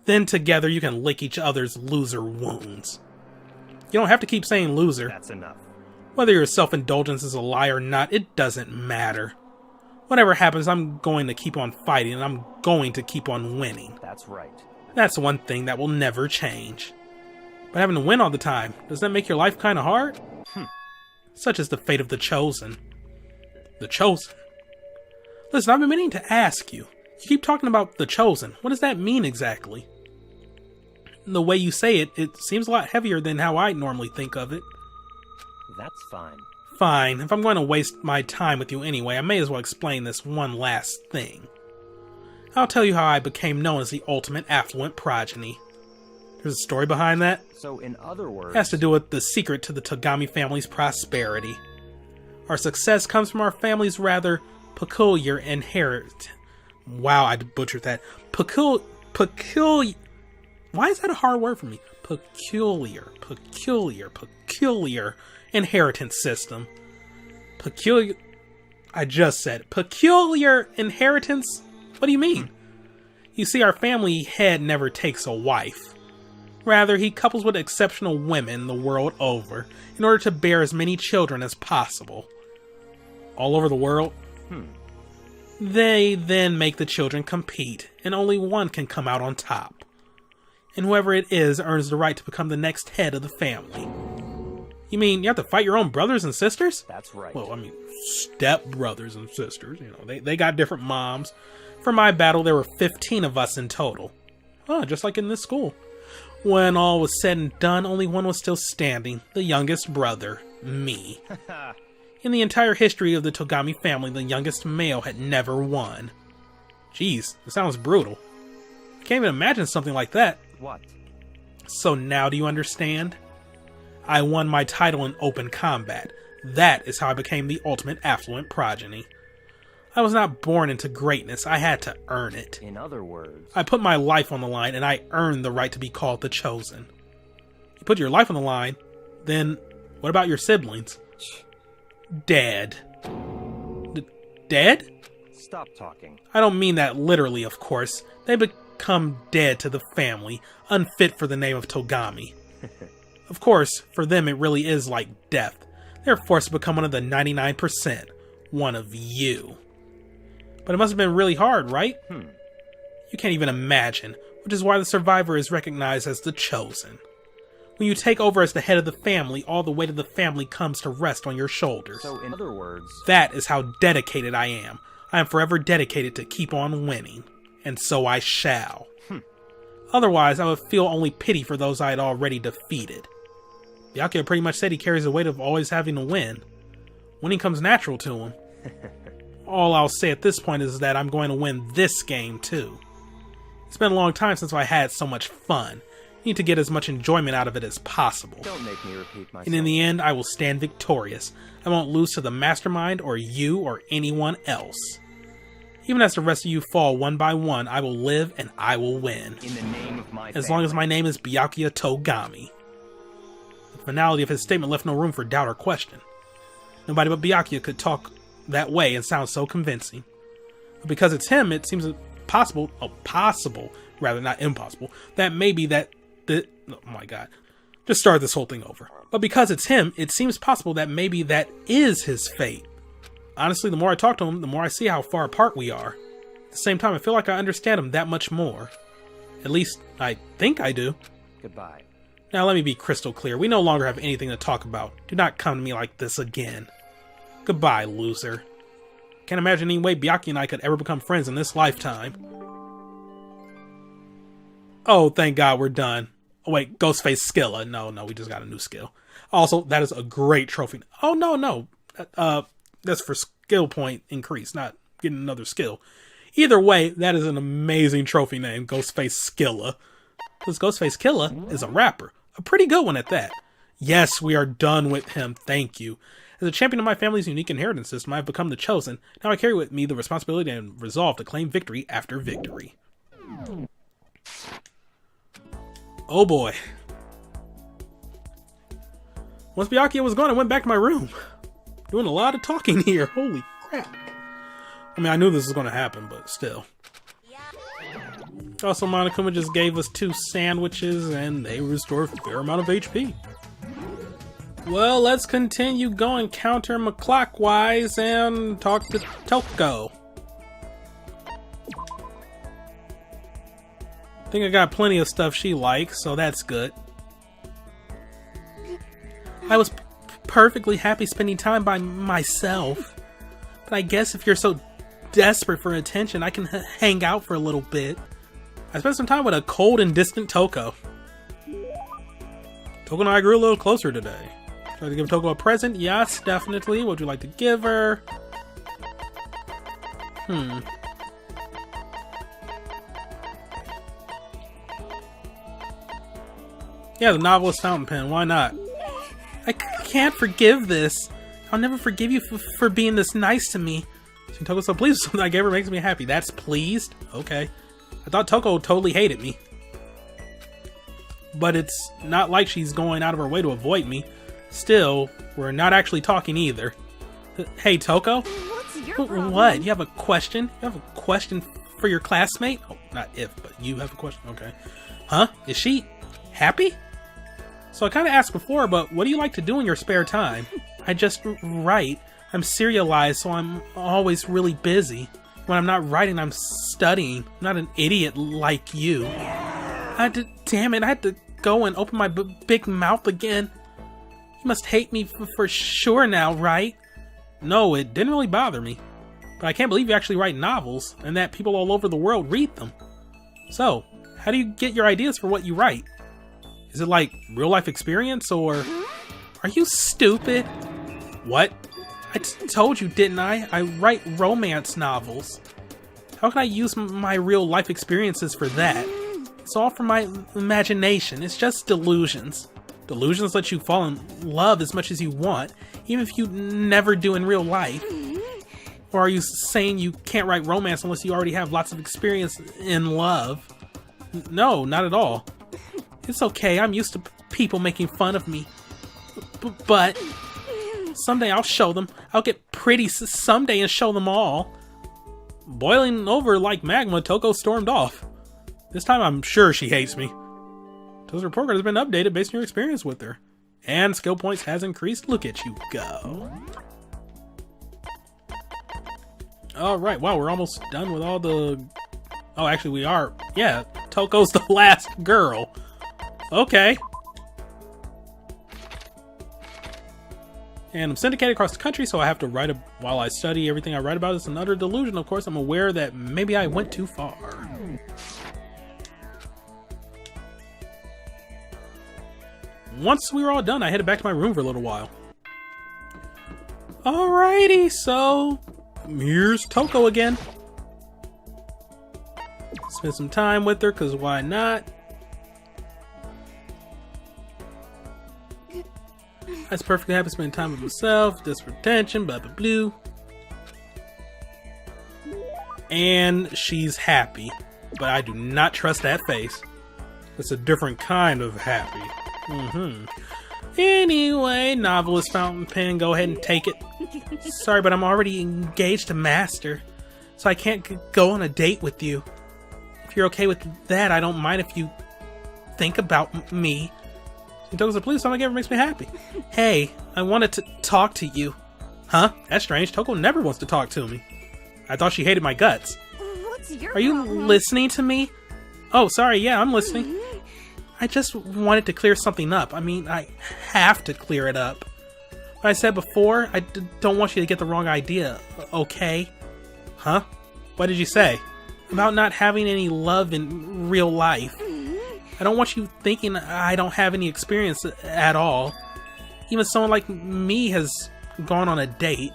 Then together you can lick each other's loser wounds. You don't have to keep saying loser. That's enough. Whether your self-indulgence is a lie or not, it doesn't matter. Whatever happens, I'm going to keep on fighting, and I'm going to keep on winning. That's right. That's one thing that will never change. But having to win all the time, does that make your life kind of hard? Such is the fate of the Chosen. The Chosen? Listen, I've been meaning to ask you. You keep talking about the Chosen. What does that mean exactly? The way you say it, it seems a lot heavier than how I normally think of it. That's fine. Fine, if I'm going to waste my time with you anyway, I may as well explain this one last thing. I'll tell you how I became known as the ultimate affluent progeny. There's a story behind that. So, in other words... It has to do with the secret to the Togami family's prosperity. Our success comes from our family's rather peculiar inheritance. Wow, I butchered that. Peculiar... Why is that a hard word for me? Peculiar inheritance system. Peculiar... I just said peculiar inheritance? What do you mean? You see, our family head never takes a wife. Rather, he couples with exceptional women the world over in order to bear as many children as possible. All over the world? They then make the children compete, and only one can come out on top. And whoever it is earns the right to become the next head of the family. You mean you have to fight your own brothers and sisters? That's right. Well, I mean, step brothers and sisters. You know, they got different moms. For my battle, there were 15 of us in total. Just like in this school. When all was said and done, only one was still standing. The youngest brother. Me. In the entire history of the Togami family, the youngest male had never won. Jeez, it sounds brutal. I can't even imagine something like that. What? So now do you understand? I won my title in open combat. That is how I became the ultimate affluent progeny. I was not born into greatness, I had to earn it. In other words... I put my life on the line, and I earned the right to be called the Chosen. You put your life on the line, then what about your siblings? Dead. Dead? Stop talking. I don't mean that literally, of course. They become dead to the family, unfit for the name of Togami. Of course, for them it really is like death. They're forced to become one of the 99%. One of you. But it must have been really hard, right? You can't even imagine, which is why the survivor is recognized as the Chosen. When you take over as the head of the family, all the weight of the family comes to rest on your shoulders. So, in other words... That is how dedicated I am. I am forever dedicated to keep on winning, and so I shall. Otherwise, I would feel only pity for those I had already defeated. Byakuya pretty much said he carries the weight of always having to win. Winning comes natural to him. All I'll say at this point is that I'm going to win this game too. It's been a long time since I had so much fun. I need to get as much enjoyment out of it as possible. Don't make me repeat myself. And in the end, I will stand victorious. I won't lose to the mastermind or you or anyone else. Even as the rest of you fall one by one, I will live and I will win. In the name of my As long as my name is Byakuya Togami. The finality of his statement left no room for doubt or question. Nobody but Byakuya could talk that way and sound so convincing. But because it's him, it seems possible, rather not impossible, that maybe oh my god, just start this whole thing over. But because it's him, it seems possible that maybe that is his fate. Honestly, the more I talk to him, the more I see how far apart we are. At the same time, I feel like I understand him that much more. At least, I think I do. Goodbye. Now let me be crystal clear, we no longer have anything to talk about. Do not come to me like this again. Goodbye, loser. Can't imagine any way Byakuya and I could ever become friends in this lifetime. Oh, thank God we're done. Oh wait, Ghostface Skilla. No, we just got a new skill. Also, that is a great trophy. Oh, no. That's for skill point increase, not getting another skill. Either way, that is an amazing trophy name, Ghostface Skilla. Because Ghostface Killa is a rapper. A pretty good one at that. Yes, we are done with him, thank you. As a champion of my family's unique inheritance system, I have become the chosen. Now I carry with me the responsibility and resolve to claim victory after victory. Oh boy. Once Byakuya was gone, I went back to my room. Doing a lot of talking here, holy crap. I mean, I knew this was going to happen, but still. Also, Monokuma just gave us 2 sandwiches, and they restore a fair amount of HP. Well, let's continue going counterclockwise and talk to Toko. I think I got plenty of stuff she likes, so that's good. I was perfectly happy spending time by myself. But I guess if you're so desperate for attention, I can hang out for a little bit. I spent some time with a cold and distant Toko. Toko and I grew a little closer today. Try to give Toko a present? Yes, definitely. What would you like to give her? Yeah, the novelist fountain pen. Why not? I can't forgive this. I'll never forgive you for being this nice to me. Toko's so pleased with something I gave her makes me happy. That's pleased? Okay. I thought Toko totally hated me. But it's not like she's going out of her way to avoid me. Still, we're not actually talking either. Hey, Toko? What's your problem? What? You have a question? You have a question for your classmate? Oh, not if, but you have a question? Okay. Huh? Is she happy? So I kind of asked before, but what do you like to do in your spare time? I just write. I'm serialized, so I'm always really busy. When I'm not writing, I'm studying. I'm not an idiot like you. Damn it, I had to go and open my big mouth again. You must hate me for sure now, right? No, it didn't really bother me. But I can't believe you actually write novels, and that people all over the world read them. So, how do you get your ideas for what you write? Is it like real life experience, or... Are you stupid? What? I told you, didn't I? I write romance novels. How can I use my real life experiences for that? It's all from my imagination. It's just delusions. Delusions let you fall in love as much as you want, even if you never do in real life. Or are you saying you can't write romance unless you already have lots of experience in love? No, not at all. It's okay, I'm used to people making fun of me. But someday I'll show them. I'll get pretty someday and show them all. Boiling over like magma, Toko stormed off. This time I'm sure she hates me. Toko's report card has been updated based on your experience with her. And skill points has increased. Look at you go. Alright, wow, we're almost done with all the... Oh, actually we are. Yeah, Toko's the last girl. Okay. And I'm syndicated across the country, so I have to write while I study. Everything I write about is an utter delusion. Of course, I'm aware that maybe I went too far. Once we were all done, I headed back to my room for a little while. Alrighty, so here's Toko again. Spend some time with her, because why not? I was perfectly happy spending time with myself, just for attention, blah blah blah. And she's happy, but I do not trust that face. It's a different kind of happy. Anyway, novelist fountain pen, go ahead and take it. Sorry, but I'm already engaged to Master, so I can't go on a date with you. If you're okay with that, I don't mind if you think about me. He took us to police, something ever makes me happy. Hey, I wanted to talk to you. Huh? That's strange. Toko never wants to talk to me. I thought she hated my guts. What's your Are you problem? listening to me? Oh, sorry, yeah, I'm listening. I just wanted to clear something up. I mean, I have to clear it up. What I said before, I don't want you to get the wrong idea, okay? Huh? What did you say? About not having any love in real life. I don't want you thinking I don't have any experience at all. Even someone like me has gone on a date.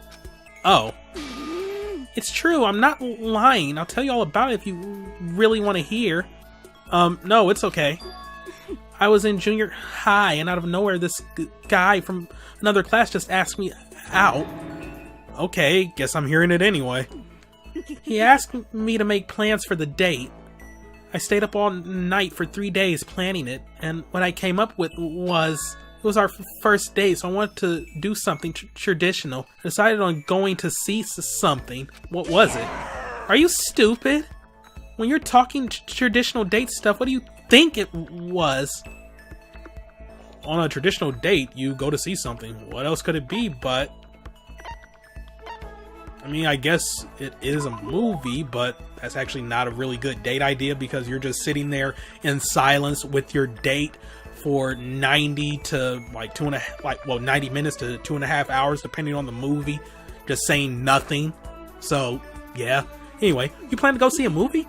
Oh. It's true, I'm not lying. I'll tell you all about it if you really want to hear. No, it's okay. I was in junior high, and out of nowhere, this guy from another class just asked me out. Okay, guess I'm hearing it anyway. He asked me to make plans for the date. I stayed up all night for 3 days planning it, and what I came up with was... It was our first date, so I wanted to do something traditional. I decided on going to see something. What was it? Are you stupid? When you're talking traditional date stuff, what do you think it was? On a traditional date, you go to see something. What else could it be but... I mean, I guess it is a movie, but that's actually not a really good date idea because you're just sitting there in silence with your date for 90 to like 90 minutes to 2.5 hours, depending on the movie, just saying nothing. So, yeah. Anyway, you plan to go see a movie?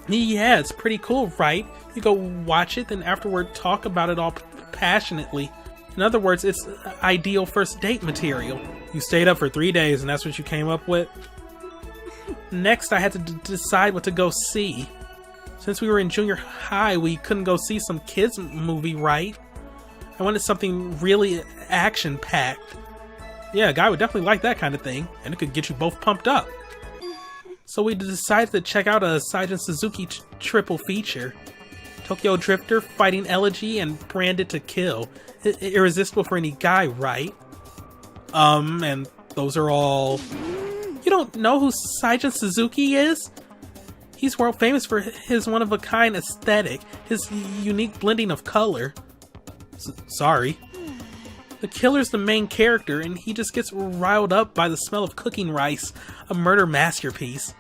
Yeah, it's pretty cool, right? You go watch it, then afterward talk about it all passionately. In other words, it's ideal first date material. You stayed up for 3 days and that's what you came up with? Next, I had to decide what to go see. Since we were in junior high, we couldn't go see some kids movie, right? I wanted something really action-packed. Yeah, a guy would definitely like that kind of thing, and it could get you both pumped up. So we decided to check out a Seijin Suzuki triple feature. Tokyo Drifter, Fighting Elegy, and Branded to Kill. Irresistible for any guy, right? And those are all... You don't know who Seijin Suzuki is? He's world famous for his one-of-a-kind aesthetic, his unique blending of color. Sorry. The killer's the main character, and he just gets riled up by the smell of cooking rice, a murder masterpiece.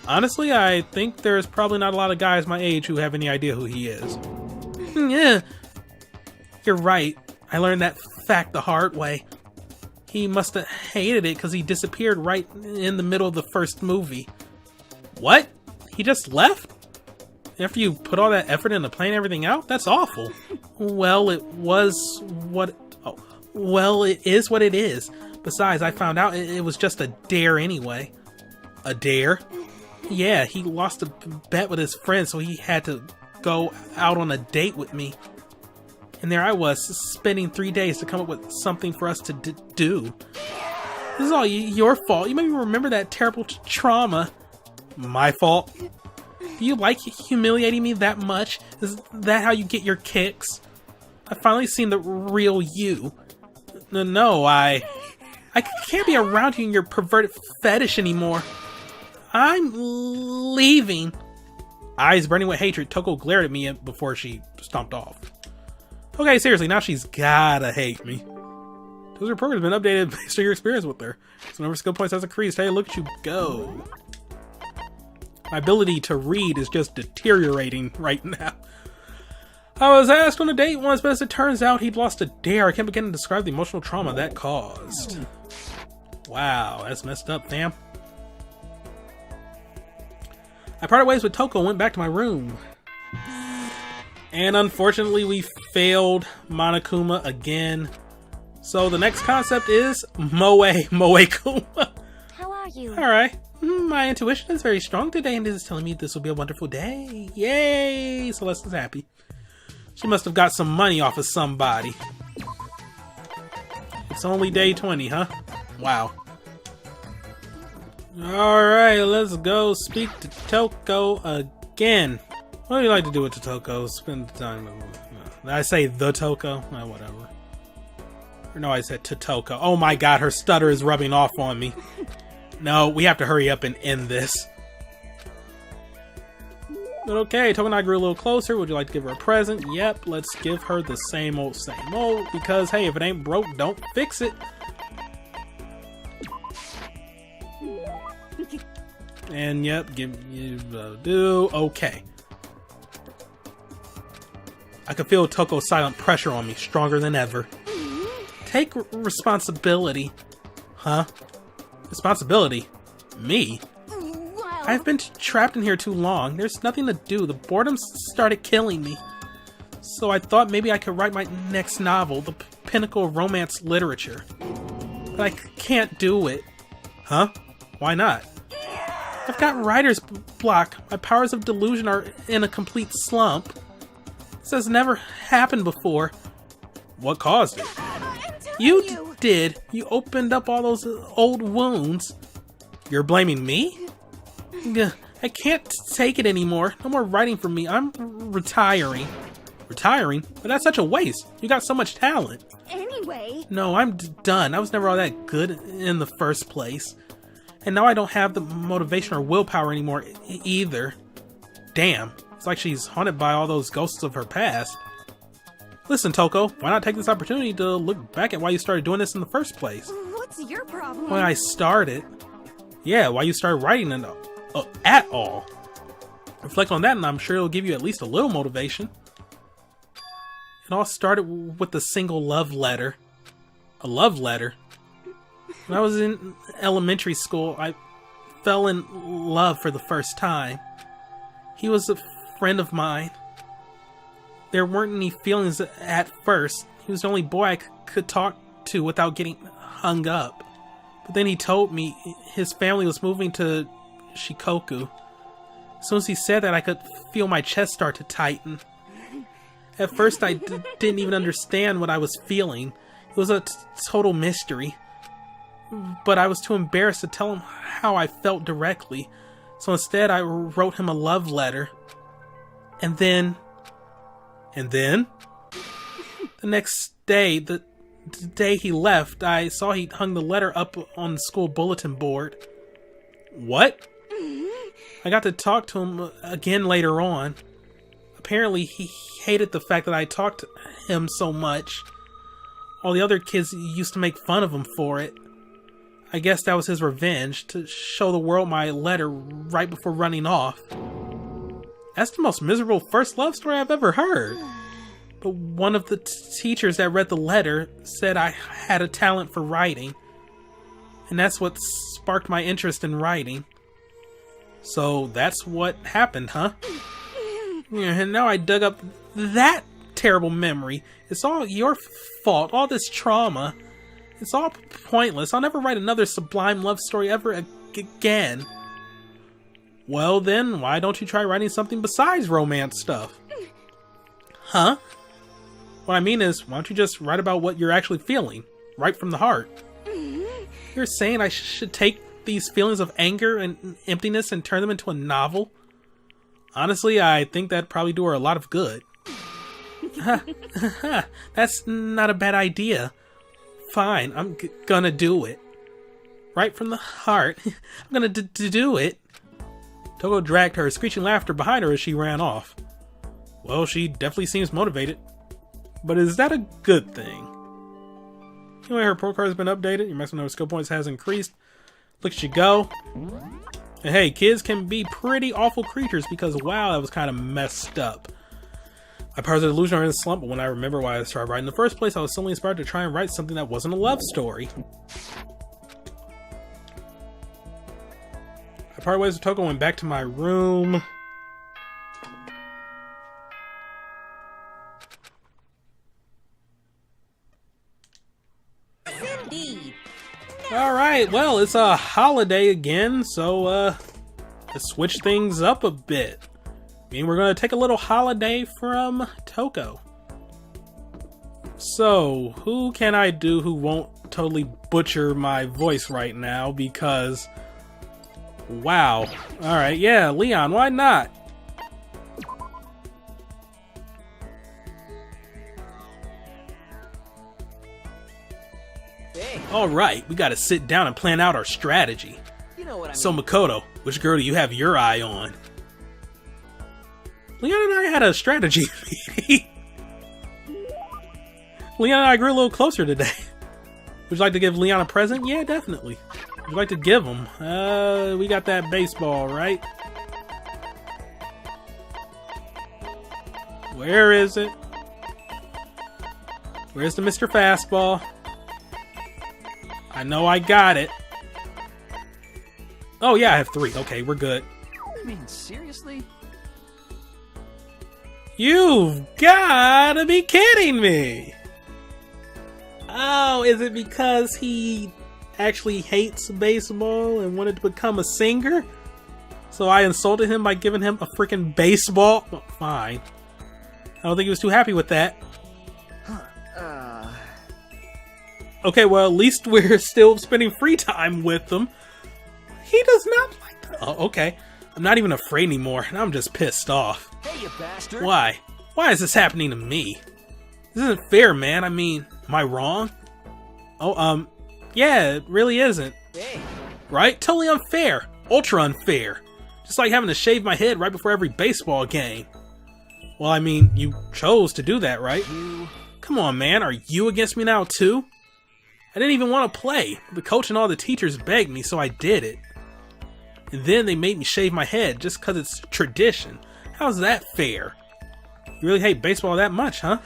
Honestly, I think there's probably not a lot of guys my age who have any idea who he is. Yeah, you're right. I learned that fact the hard way. He must have hated it because he disappeared right in the middle of the first movie. What? He just left? After you put all that effort into planning everything out? That's awful. Well, it is what it is. Besides, I found out it was just a dare anyway. A dare? Yeah, he lost a bet with his friend, so he had to go out on a date with me. And there I was, spending 3 days to come up with something for us to do. This is all your fault. You made me remember that terrible trauma. My fault? Do you like humiliating me that much? Is that how you get your kicks? I've finally seen the real you. No, I can't be around you and your perverted fetish anymore. I'm leaving. Eyes burning with hatred, Toko glared at me before she stomped off. Okay, seriously, now she's gotta hate me. Those report has been updated based on your experience with her. So number of skill points has increased. Hey, look at you go. My ability to read is just deteriorating right now. I was asked on a date once, but as it turns out, he'd lost a dare. I can't begin to describe the emotional trauma that caused. Wow, that's messed up, fam. I parted ways with Toko and went back to my room. And unfortunately, we failed Monokuma again. So the next concept is Moe-kuma. How are you? Alright. My intuition is very strong today and it is telling me this will be a wonderful day. Yay! Celeste is happy. She must have got some money off of somebody. It's only day 20, huh? Wow. Alright, let's go speak to Toko again. What do you like to do with the Toko? Spend time with them. Did I say the Toko? Whatever. Or no, I said to Toko. Oh my god, her stutter is rubbing off on me. No, we have to hurry up and end this. But okay, Toko and I grew a little closer. Would you like to give her a present? Yep, let's give her the same old, because hey, if it ain't broke, don't fix it. And yep, give you do. Okay. I could feel Toko's silent pressure on me, stronger than ever. Take responsibility. Huh? Responsibility? Me? I've been trapped in here too long. There's nothing to do. The boredom started killing me. So I thought maybe I could write my next novel, the pinnacle of romance literature. But I can't do it. Huh? Why not? I've got writer's block. My powers of delusion are in a complete slump. This has never happened before. What caused it? You did. You opened up all those old wounds. You're blaming me? I can't take it anymore. No more writing for me. I'm retiring. Retiring? But that's such a waste. You got so much talent. Anyway. No, I'm done. I was never all that good in the first place. And now I don't have the motivation or willpower anymore either. Damn. It's like she's haunted by all those ghosts of her past. Listen, Toko, why not take this opportunity to look back at why you started doing this in the first place? What's your problem? When I started. Yeah, why you started writing at all. Reflect on that and I'm sure it'll give you at least a little motivation. It all started with a single love letter. A love letter? When I was in elementary school, I fell in love for the first time. He was a friend of mine. There weren't any feelings at first. He was the only boy I could talk to without getting hung up. But then he told me his family was moving to Shikoku. As soon as he said that, I could feel my chest start to tighten. At first, I didn't even understand what I was feeling. It was a total mystery. But I was too embarrassed to tell him how I felt directly. So instead, I wrote him a love letter. And then... the next day, the day he left, I saw he hung the letter up on the school bulletin board. What? I got to talk to him again later on. Apparently, he hated the fact that I talked to him so much. All the other kids used to make fun of him for it. I guess that was his revenge, to show the world my letter right before running off. That's the most miserable first love story I've ever heard. But one of the teachers that read the letter said I had a talent for writing. And that's what sparked my interest in writing. So that's what happened, huh? And now I dug up that terrible memory. It's all your fault, all this trauma. It's all pointless. I'll never write another sublime love story ever again. Well then, why don't you try writing something besides romance stuff? Huh? What I mean is, why don't you just write about what you're actually feeling? Right from the heart. You're saying I should take these feelings of anger and emptiness and turn them into a novel? Honestly, I think that'd probably do her a lot of good. That's not a bad idea. Fine, I'm gonna do it. Right from the heart. I'm gonna do it. Toko dragged her screeching laughter behind her as she ran off. Well, she definitely seems motivated. But is that a good thing? Anyway, her pro card has been updated. Your maximum number of skill points has increased. Look at you go. And hey, kids can be pretty awful creatures because wow, that was kind of messed up. My powers of delusion are in a slump, but when I remember why I started writing in the first place, I was suddenly inspired to try and write something that wasn't a love story. I parted ways with Toko and went back to my room. Indeed. Alright, well, it's a holiday again, so, let's switch things up a bit. I mean, we're gonna take a little holiday from Toko. So, who can I do who won't totally butcher my voice right now? Because, wow. Alright, yeah, Leon, why not? Hey, Alright, we gotta sit down and plan out our strategy. you know what I mean. So, Makoto, which girl do you have your eye on? Leon and I had a strategy meeting. Leon and I grew a little closer today. Would you like to give Leon a present? Yeah, definitely. Would you like to give him? We got that baseball, right? Where is it? Where's the Mr. Fastball? I know I got it. Oh yeah, I have 3. Okay, we're good. I mean, seriously? You've gotta be kidding me! Oh, is it because he actually hates baseball and wanted to become a singer? So I insulted him by giving him a freaking baseball? Well, fine. I don't think he was too happy with that. Okay, well, at least we're still spending free time with him. He does not like that. Oh, okay. I'm not even afraid anymore, and I'm just pissed off. Hey, you bastard! Why? Why is this happening to me? This isn't fair, man. I mean, am I wrong? Oh, yeah, it really isn't. Hey, Right? Totally unfair. Ultra unfair. Just like having to shave my head right before every baseball game. Well, I mean, you chose to do that, right? you... Come on, man. Are you against me now, too? I didn't even want to play. The coach and all the teachers begged me, so I did it. And then they made me shave my head just because it's tradition. How's that fair? You really hate baseball that much, huh?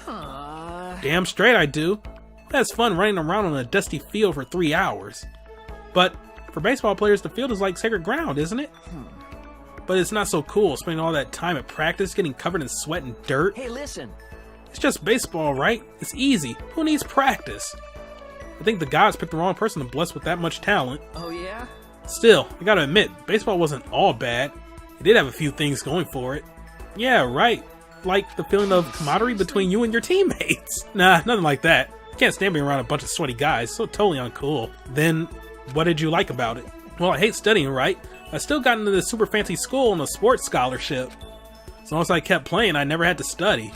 Damn straight I do. That's fun running around on a dusty field for 3 hours. But for baseball players, the field is like sacred ground, isn't it? But it's not so cool spending all that time at practice getting covered in sweat and dirt. Hey, listen! It's just baseball, right? It's easy. Who needs practice? I think the gods picked the wrong person to bless with that much talent. Oh, yeah? Still, I gotta admit, baseball wasn't all bad. It did have a few things going for it. Yeah, right. Like the feeling of camaraderie between you and your teammates. Nah, nothing like that. You can't stand being around a bunch of sweaty guys, so totally uncool. Then, what did you like about it? Well, I hate studying, right? I still got into this super fancy school on a sports scholarship. As long as I kept playing, I never had to study.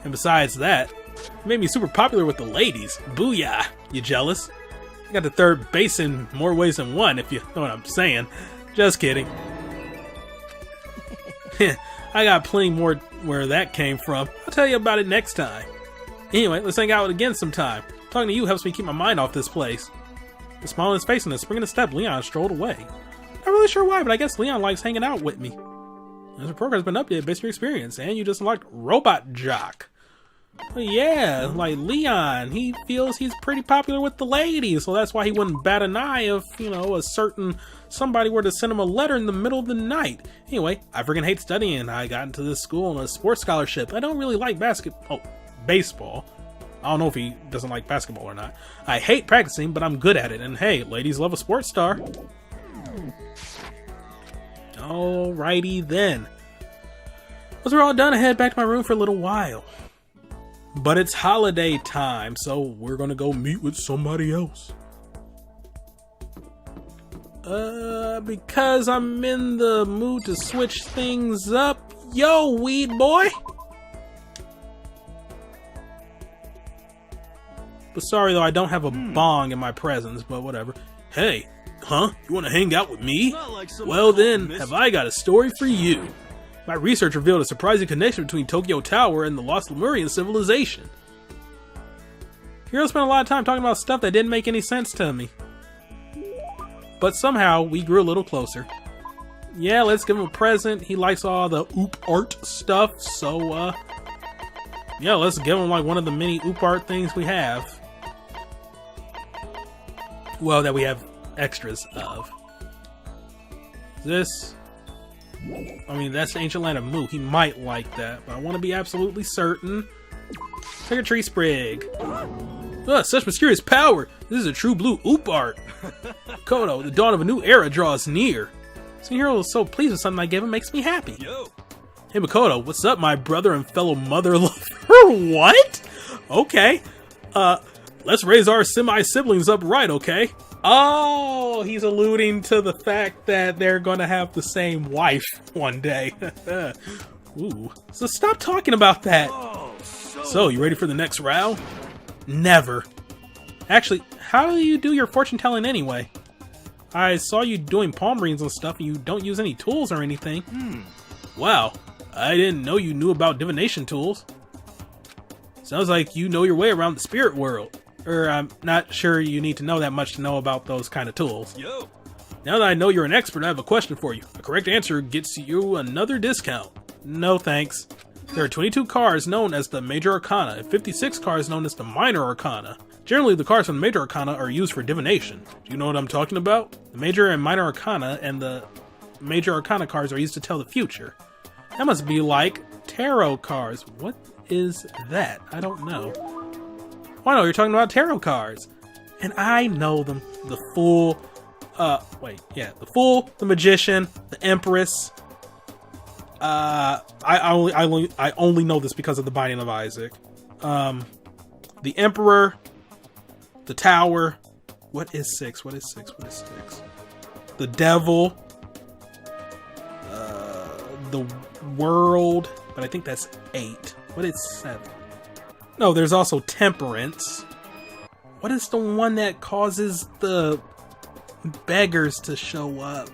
And besides that, it made me super popular with the ladies. Booyah! You jealous? I got the third base in more ways than one, if you know what I'm saying. Just kidding. I got plenty more where that came from. I'll tell you about it next time. Anyway, let's hang out again sometime. Talking to you helps me keep my mind off this place. The smile on his face and the spring in his step, Leon strolled away. Not really sure why, but I guess Leon likes hanging out with me. As the program's been updated based on your experience, and you just unlocked Robot Jock. Well, yeah, like Leon, he feels he's pretty popular with the ladies, so that's why he wouldn't bat an eye if, you know, a certain somebody were to send him a letter in the middle of the night. Anyway, I freaking hate studying. I got into this school on a sports scholarship. I don't really like baseball. I don't know if he doesn't like basketball or not. I hate practicing, but I'm good at it. And hey, ladies love a sports star. Alrighty then. Once we're all done, I head back to my room for a little while. But it's holiday time, so we're gonna go meet with somebody else. Because I'm in the mood to switch things up. Yo, weed boy! But sorry though, I don't have a bong in my presence, but whatever. Hey, huh? You wanna hang out with me? Well then, have I got a story for you. My research revealed a surprising connection between Tokyo Tower and the lost Lemurian civilization. Hero spent a lot of time talking about stuff that didn't make any sense to me. But somehow, we grew a little closer. Yeah, let's give him a present. He likes all the oop art stuff, so, Yeah, let's give him like one of the many oop art things we have. Well, that we have extras of. This... I mean, that's the Ancient Land of Mu. He might like that, but I want to be absolutely certain. Take a tree sprig. Such mysterious power! This is a true blue oop art! Kodo, the dawn of a new era draws near. Seeing Hero is so pleased with something I gave him makes me happy. Yo. Hey Makoto, what's up, my brother and fellow mother lover? What? Okay. Let's raise our semi-siblings up right, okay? Oh, he's alluding to the fact that they're gonna have the same wife one day. Ooh. So stop talking about that. So, you ready for the next round? Never. Actually, how do you do your fortune telling anyway? I saw you doing palm readings and stuff and you don't use any tools or anything. Wow, I didn't know you knew about divination tools. Sounds like you know your way around the spirit world. I'm not sure you need to know that much to know about those kind of tools. Yo. Now that I know you're an expert, I have a question for you. A correct answer gets you another discount. No thanks. There are 22 cards known as the Major Arcana and 56 cards known as the Minor Arcana. Generally, the cards from the Major Arcana are used for divination. Do you know what I'm talking about? The Major and Minor Arcana and the Major Arcana cards are used to tell the future. That must be like tarot cards. What is that? I don't know. Oh, I know, you're talking about tarot cards. And I know them. The Fool. The Fool, the Magician, the Empress. I only know this because of the Binding of Isaac. The Emperor, the Tower. What is 6? What is 6? What is 6? The Devil, the World, but I think that's 8. What is 7? No, there's also Temperance. What is the one that causes the beggars to show up?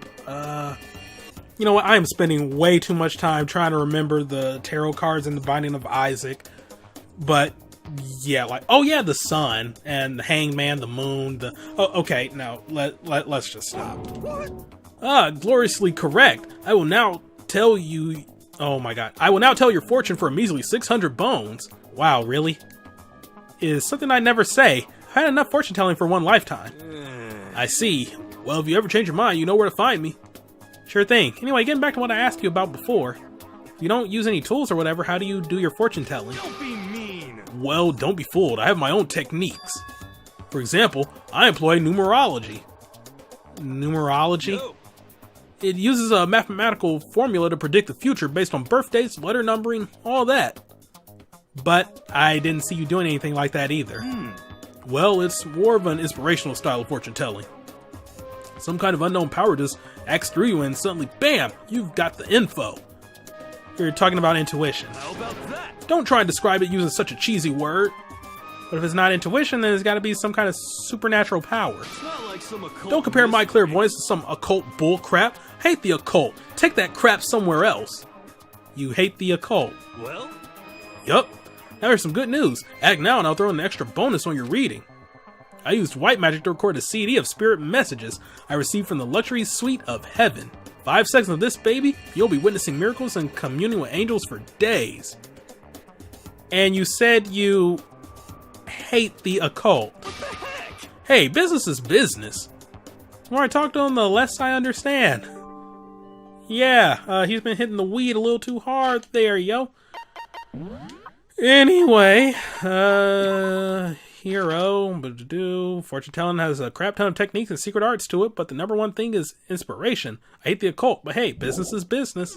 You know what? I am spending way too much time trying to remember the tarot cards and the Binding of Isaac. But yeah, like, oh yeah, the Sun and the Hangman, the Moon, the... Oh, okay, no, let's just stop. Gloriously correct. I will now tell you... Oh my god. I will now tell your fortune for a measly 600 bones. Wow, really? Is something I never say. I had enough fortune telling for one lifetime. I see. Well, if you ever change your mind, you know where to find me. Sure thing. Anyway, getting back to what I asked you about before. If you don't use any tools or whatever, how do you do your fortune telling? Don't be mean. Well, don't be fooled. I have my own techniques. For example, I employ numerology. Numerology? Yo. It uses a mathematical formula to predict the future based on birth dates, letter numbering, all that. But I didn't see you doing anything like that either. Well, it's more of an inspirational style of fortune telling. Some kind of unknown power just acts through you and suddenly, bam, you've got the info. You're talking about intuition. How about that? Don't try and describe it using such a cheesy word. But if it's not intuition, then it's got to be some kind of supernatural power. It's not like some occult Don't compare my mystery. clairvoyance to some occult bull crap. Hate the occult. Take that crap somewhere else. You hate the occult. Well, Yup. Now here's some good news. Act now and I'll throw in an extra bonus on your reading. I used white magic to record a CD of spirit messages I received from the luxury suite of heaven. 5 seconds of this, baby, you'll be witnessing miracles and communing with angels for days. And you said you hate the occult. what the heck? Hey, business is business. The more I talk to him, the less I understand. Yeah, he's been hitting the weed a little too hard there, yo. Anyway, hero, fortune telling has a crap ton of techniques and secret arts to it, but the number one thing is inspiration. I hate the occult, but hey, business is business.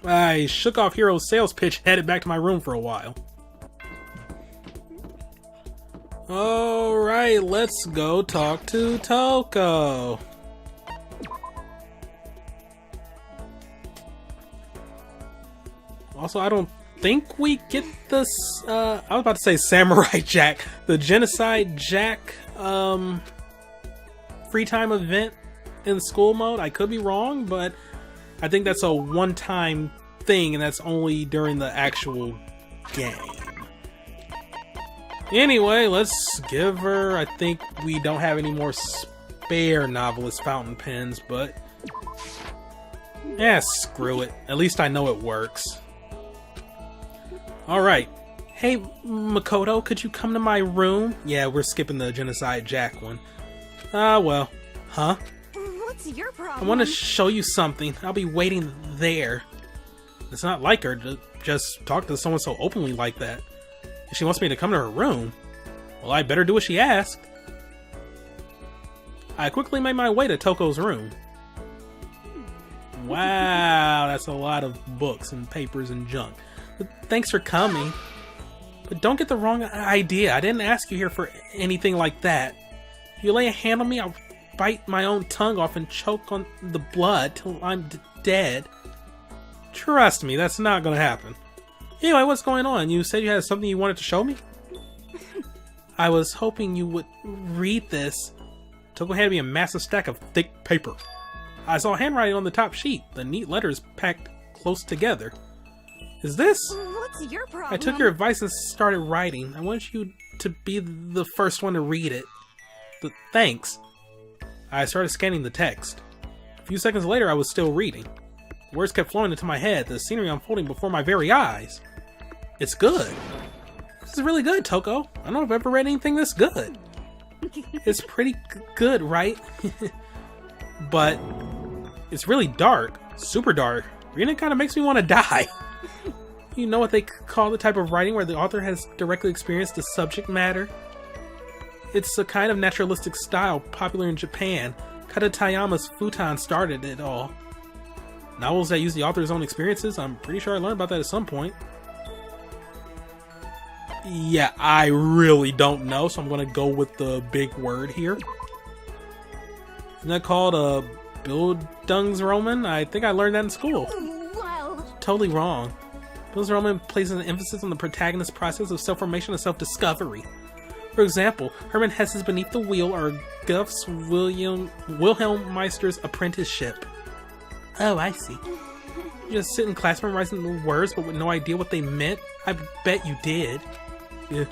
I shook off Hero's sales pitch and headed back to my room for a while. Alright, let's go talk to Toko. Also, I don't think we get this, I was about to say Samurai Jack, the Genocide Jack, free time event in school mode. I could be wrong, but I think that's a one-time thing, and that's only during the actual game. Anyway, let's give her, I think we don't have any more spare novelist fountain pens, but Yeah, screw it. At least I know it works. Alright. Hey, Makoto, could you come to my room? Yeah, we're skipping the Genocide Jack one. Well. Huh? What's your problem? I want to show you something. I'll be waiting there. It's not like her to just talk to someone so openly like that. If she wants me to come to her room, well, I better do what she asked. I quickly made my way to Toko's room. Wow, that's a lot of books and papers and junk. But thanks for coming. But don't get the wrong idea. I didn't ask you here for anything like that. If you lay a hand on me, I'll bite my own tongue off and choke on the blood till I'm dead. Trust me, that's not gonna happen. Anyway, what's going on? You said you had something you wanted to show me? I was hoping you would read this. Toko handed me a massive stack of thick paper. I saw handwriting on the top sheet, the neat letters packed close together. Is this? What's your problem? I took your advice and started writing. I want you to be the first one to read it. Thanks. I started scanning the text. A few seconds later, I was still reading. Words kept flowing into my head, the scenery unfolding before my very eyes. It's good. This is really good, Toko. I don't know if I've ever read anything this good. It's pretty good, right? But it's really dark. Super dark. Reading it kind of makes me want to die. You know what they call the type of writing where the author has directly experienced the subject matter? It's a kind of naturalistic style popular in Japan. Katatayama's Futon started it all. Novels that use the author's own experiences, I'm pretty sure I learned about that at some point. Yeah, I really don't know, so I'm going to go with the big word here. Isn't that called a Bildungsroman? I think I learned that in school. Well, Totally wrong. Bildungsroman places an emphasis on the protagonist's process of self-formation and self-discovery. For example, Hermann Hesse's Beneath the Wheel or Goethe's Wilhelm Meister's Apprenticeship. Oh, I see. You just sit in class memorizing the words but with no idea what they meant? I bet you did. Yeah.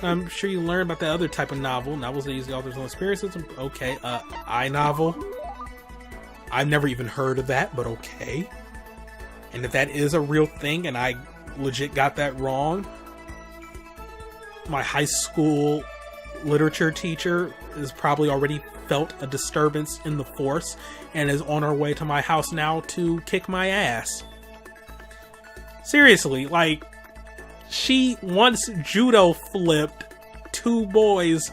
I'm sure you learned about that other type of novel. Novels that use the author's own experiences. Okay, I-novel. I've never even heard of that, but okay. And if that is a real thing and I legit got that wrong, my high school literature teacher has probably already felt a disturbance in the force and is on her way to my house now to kick my ass. Seriously, like, she once judo flipped 2 boys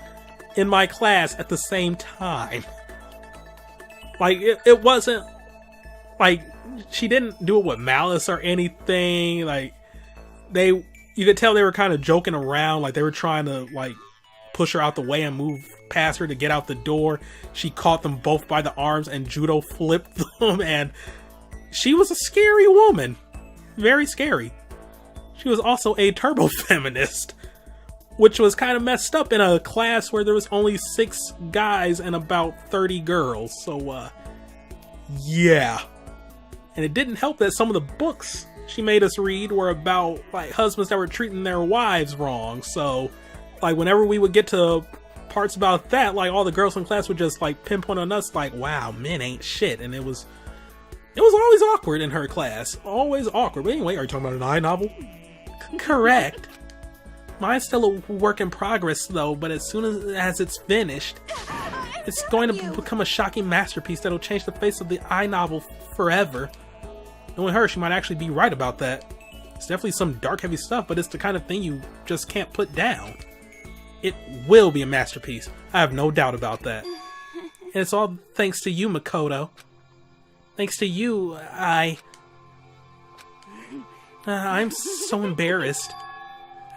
in my class at the same time. Like, it wasn't like she didn't do it with malice or anything. Like, you could tell they were kind of joking around, like they were trying to like push her out the way and move past her to get out the door. She caught them both by the arms and judo flipped them, and she was a scary woman. Very scary. She was also a turbo feminist, which was kind of messed up in a class where there was only 6 guys and about 30 girls. So, yeah. And it didn't help that some of the books she made us read were about, like, husbands that were treating their wives wrong. So, like, whenever we would get to parts about that, like, all the girls in class would just, like, pinpoint on us, like, wow, men ain't shit. And it was always awkward in her class. Always awkward. But anyway, are you talking about an I-novel? Correct. Mine's still a work in progress, though, but as soon as it's finished, it's going to become a shocking masterpiece that'll change the face of the I-novel forever. Knowing her, she might actually be right about that. It's definitely some dark, heavy stuff, but it's the kind of thing you just can't put down. It will be a masterpiece. I have no doubt about that. And it's all thanks to you, Makoto. Thanks to you, I'm so embarrassed.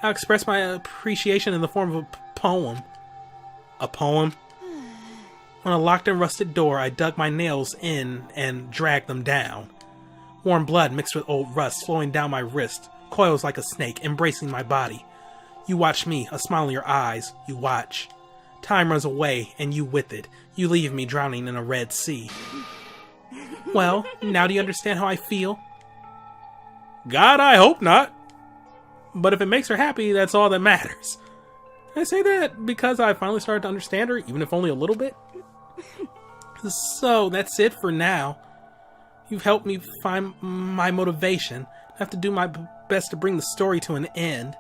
I'll express my appreciation in the form of a poem. A poem? On a locked and rusted door, I dug my nails in and dragged them down. Warm blood mixed with old rust flowing down my wrist, coils like a snake, embracing my body. You watch me, a smile in your eyes, you watch. Time runs away, and you with it. You leave me drowning in a red sea. Well, now do you understand how I feel? God, I hope not. But if it makes her happy, that's all that matters. I say that because I finally started to understand her, even if only a little bit. So, that's it for now. You've helped me find my motivation. I have to do my best to bring the story to an end.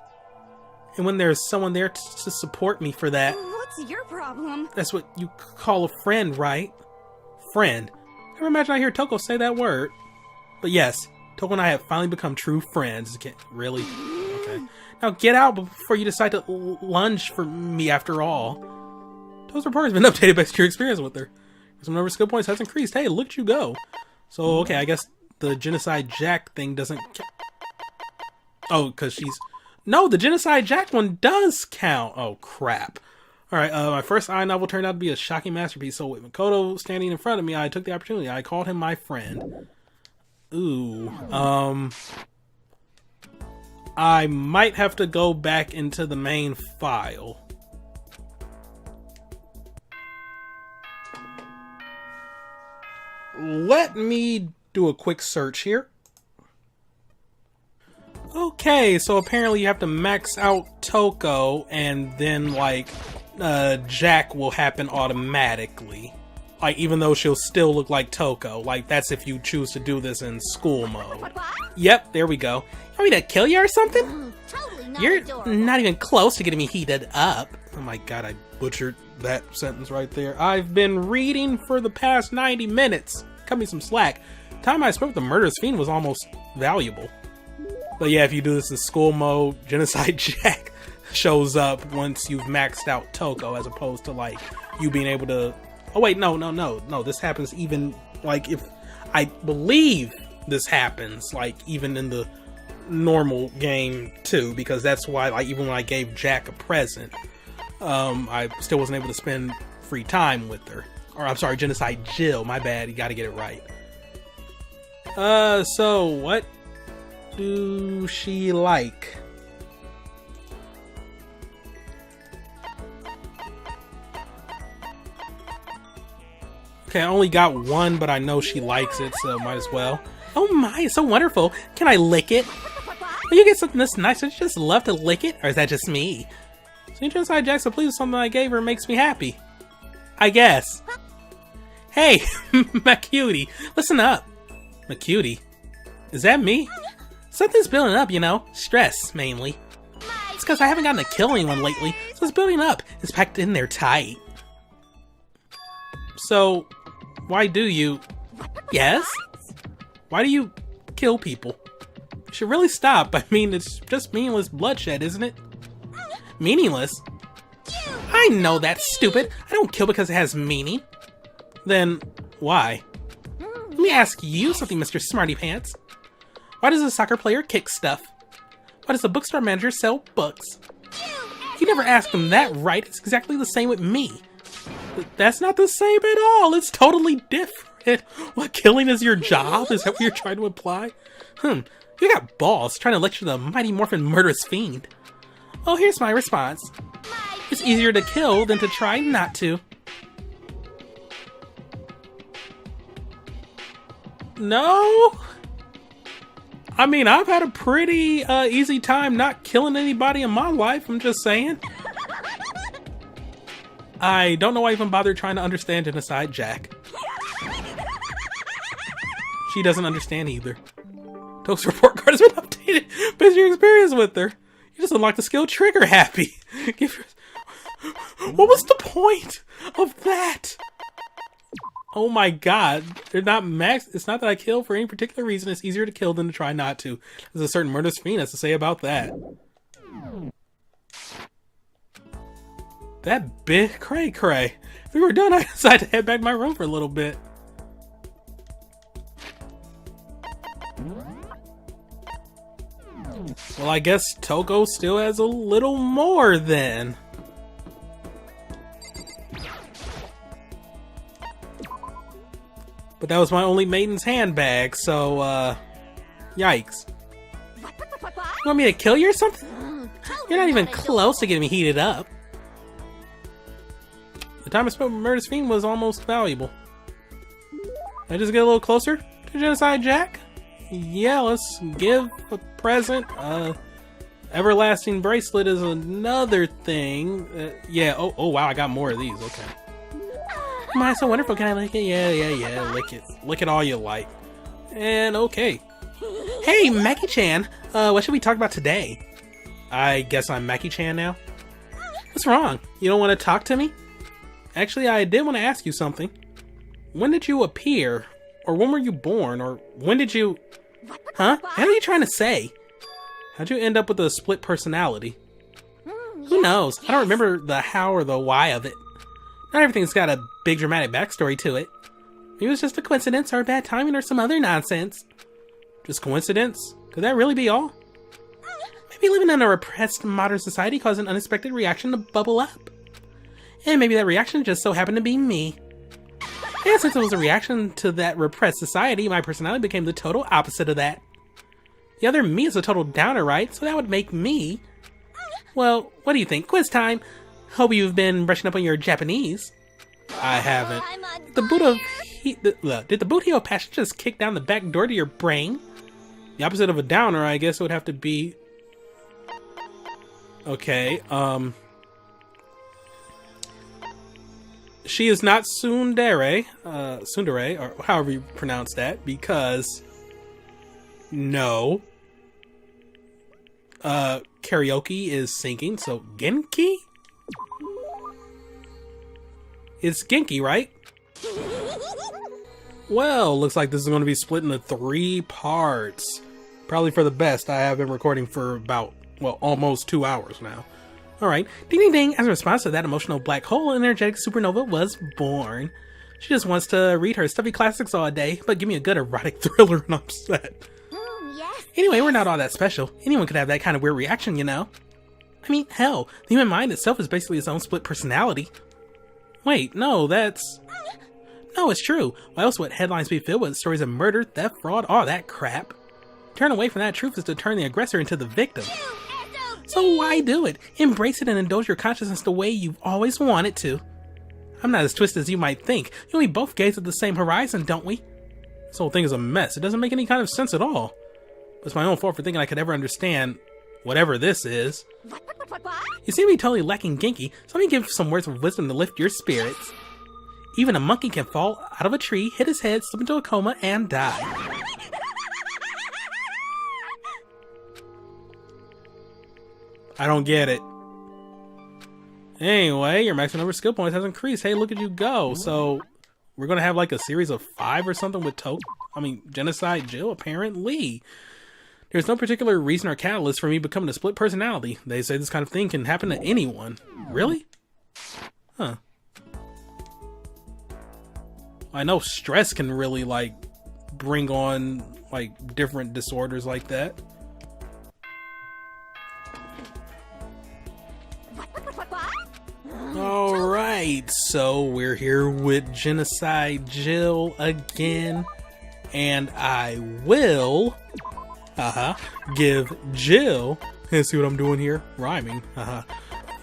And when there's someone there to support me for that... What's your problem? That's what you call a friend, right? Friend. Never imagine I hear Toko say that word. But yes, Toko and I have finally become true friends. Really? Okay. Now get out before you decide to lunge for me after all. Toko's report has been updated based on your experience with her. Some number of skill points has increased. Hey, look at you go. So, okay, I guess the Genocide Jack thing doesn't count. Oh, because she's... No, the Genocide Jack one does count. Oh, crap. Alright, my first I novel turned out to be a shocking masterpiece. So with Makoto standing in front of me, I took the opportunity. I called him my friend. Ooh. I might have to go back into the main file. Let me do a quick search here. Okay, so apparently you have to max out Toko and then like Jack will happen automatically. Like even though she'll still look like Toko. Like that's if you choose to do this in school mode. Yep, there we go. You want me to kill you or something? Totally not You're adorable. not even close to getting me heated up. Oh my god, I butchered that sentence right there. I've been reading for the past 90 minutes. Cut me some slack. The time I spent with the murderous fiend was almost valuable. But yeah, if you do this in school mode, Genocide Jack shows up once you've maxed out Toko, as opposed to like you being able to... Oh wait, no. This happens even like if... I believe this happens like even in the normal game too, because that's why like even when I gave Jack a present, I still wasn't able to spend free time with her. Or I'm sorry, Genocide Jill, my bad, you gotta get it right. So what do she like? Okay, I only got one, but I know she likes it, so might as well. Oh my, it's so wonderful. Can I lick it? When you get something this nice, don't you just love to lick it? Or is that just me? So Genocide Jack's so pleased with something I gave her makes me happy. I guess. Hey, my cutie, listen up. My cutie? Is that me? Something's building up, you know. Stress, mainly. It's because I haven't gotten to kill anyone lately, so it's building up. It's packed in there tight. So, why do you... Yes? Why do you kill people? You should really stop. I mean, it's just meaningless bloodshed, isn't it? Meaningless? I know that's stupid. I don't kill because it has meaning. Then, why? Let me ask you something, Mr. Smarty Pants. Why does a soccer player kick stuff? Why does a bookstore manager sell books? You never asked him that, right? It's exactly the same with me. That's not the same at all. It's totally different. What, killing is your job? Is that what you're trying to imply? You got balls trying to lecture the mighty morphin murderous fiend. Well, here's my response. It's easier to kill than to try not to. No? I mean, I've had a pretty easy time not killing anybody in my life, I'm just saying. I don't know why I even bother trying to understand Genocide Jack. She doesn't understand either. Toke's report card has been updated based on your experience with her. You just unlocked the skill Trigger Happy. What was the point of that? Oh my god, they're not max. It's not that I kill for any particular reason. It's easier to kill than to try not to. There's a certain murderous fiend has to say about that. That bit cray. If we were done, I decided to head back to my room for a little bit. Well, I guess Toko still has a little more then. But that was my only maiden's handbag, so, yikes. You want me to kill you or something? You're not even close to getting me heated up. The time I spent with Murderous Fiend was almost valuable. Can I just get a little closer to Genocide Jack? Yeah, let's give a present. Everlasting Bracelet is another thing. Yeah, oh wow, I got more of these, okay. My, so wonderful, can I lick it? Yeah, lick it. Lick it all you like. And okay. Hey, Maki-chan! What should we talk about today? I guess I'm Maki-chan now? What's wrong? You don't want to talk to me? Actually, I did want to ask you something. When did you appear? Or when were you born? Or when did you... Huh? What are you trying to say? How'd you end up with a split personality? Who knows? I don't remember the how or the why of it. Not everything's got a big dramatic backstory to it. Maybe it was just a coincidence or bad timing or some other nonsense. Just coincidence? Could that really be all? Maybe living in a repressed modern society caused an unexpected reaction to bubble up. And maybe that reaction just so happened to be me. And since it was a reaction to that repressed society, my personality became the total opposite of that. The other me is a total downer, right? So that would make me... Well, what do you think? Quiz time! Hope you've been brushing up on your Japanese. I haven't. Did the booty of passion just kick down the back door to your brain? The opposite of a downer, I guess, would have to be... Okay, she is not tsundere, or however you pronounce that, because... No. Karaoke is singing, so Genki? It's Genki, right? Well, looks like this is going to be split into 3 parts. Probably for the best. I have been recording for about, well, almost 2 hours now. Alright, ding ding ding, as a response to that emotional black hole, an energetic supernova was born. She just wants to read her stuffy classics all day, but give me a good erotic thriller and I'm set. Yes. Anyway, we're not all that special. Anyone could have that kind of weird reaction, you know? I mean, hell, the human mind itself is basically its own split personality. Wait, no, that's... No, it's true. Why else would headlines be filled with stories of murder, theft, fraud, all that crap? Turn away from that truth is to turn the aggressor into the victim. So why do it? Embrace it and indulge your consciousness the way you've always wanted to. I'm not as twisted as you might think. You and me both gaze at the same horizon, don't we? This whole thing is a mess. It doesn't make any kind of sense at all. It's my own fault for thinking I could ever understand whatever this is. You seem to be totally lacking Genki, so let me give some words of wisdom to lift your spirits. Even a monkey can fall out of a tree, hit his head, slip into a coma, and die. I don't get it. Anyway, your maximum number of skill points has increased. Hey, look at you go. So, we're gonna have like a series of 5 or something with Genocide Jill, apparently. There's no particular reason or catalyst for me becoming a split personality. They say this kind of thing can happen to anyone. Really? Huh. I know stress can really, like, bring on, like, different disorders like that. Alright, so we're here with Genocide Jill again. And I will... give Jill, and see what I'm doing here? Rhyming,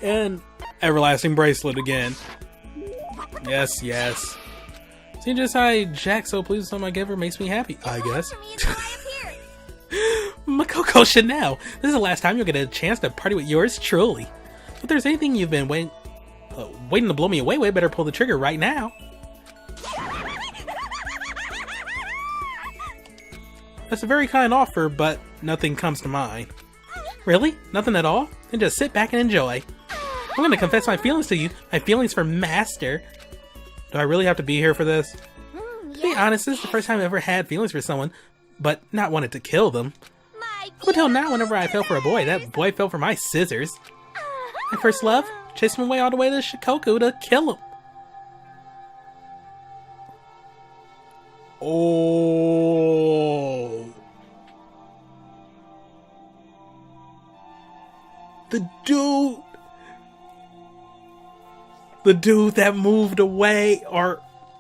an everlasting bracelet again. Yes, yes. See, just how Jack so pleased with something I give her makes me happy, I guess. Makoko Chanel, this is the last time you'll get a chance to party with yours truly. If there's anything you've been waiting to blow me away, better pull the trigger right now. That's a very kind offer, but nothing comes to mind. Really? Nothing at all? Then just sit back and enjoy. I'm gonna confess my feelings to you. My feelings for Master. Do I really have to be here for this? To be honest, this is the first time I've ever had feelings for someone, but not wanted to kill them. Up until now, whenever I fell for a boy, that boy fell for my scissors. My first love? Chased him away all the way to Shikoku to kill him. Oh. The dude that moved away, or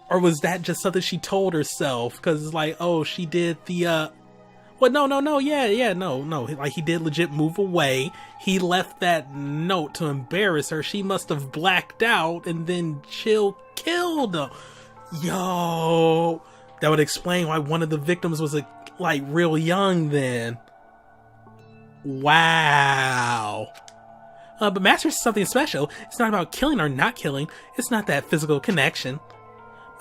was that just something she told herself? Because it's like, oh, she did the, well, no, like he did legit move away. He left that note to embarrass her. She must have blacked out, and then Chill killed him. Yo, that would explain why one of the victims was like real young then. Wow. But Master is something special. It's not about killing or not killing. It's not that physical connection.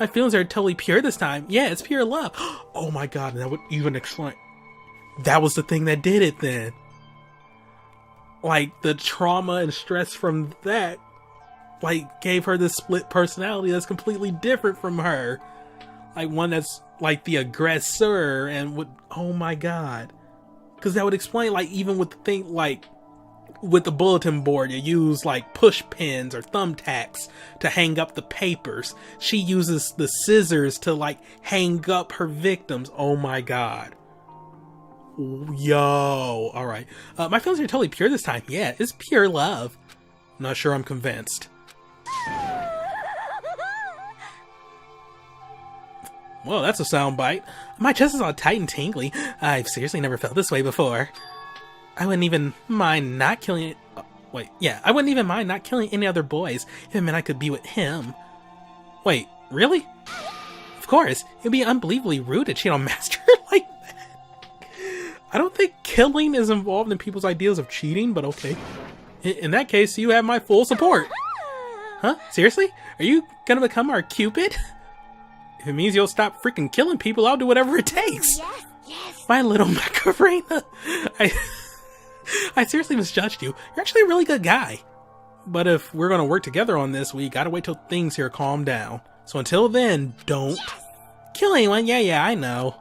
My feelings are totally pure this time. Yeah, it's pure love. Oh my god, that would even explain. That was the thing that did it then. Like, the trauma and stress from that, like, gave her this split personality that's completely different from her. Like, one that's, like, the aggressor and would, oh my god. Because that would explain, like, even with the thing, like, with the bulletin board, you use, like, push pins or thumbtacks to hang up the papers. She uses the scissors to, like, hang up her victims. Oh my god. Yo. Alright. My feelings are totally pure this time. Yeah, it's pure love. I'm not sure I'm convinced. Well, that's a soundbite. My chest is all tight and tingly. I've seriously never felt this way before. I wouldn't even mind not killing... I wouldn't even mind not killing any other boys if it meant I could be with him. Wait, really? Of course, it'd be unbelievably rude to cheat on Master like that. I don't think killing is involved in people's ideas of cheating, but okay. In that case, you have my full support. Huh? Seriously? Are you gonna become our Cupid? If it means you'll stop freaking killing people, I'll do whatever it takes. Yes, yes. My little Macarena. I seriously misjudged you. You're actually a really good guy. But if we're gonna work together on this, we gotta wait till things here calm down. So until then, don't kill anyone. Yeah, I know.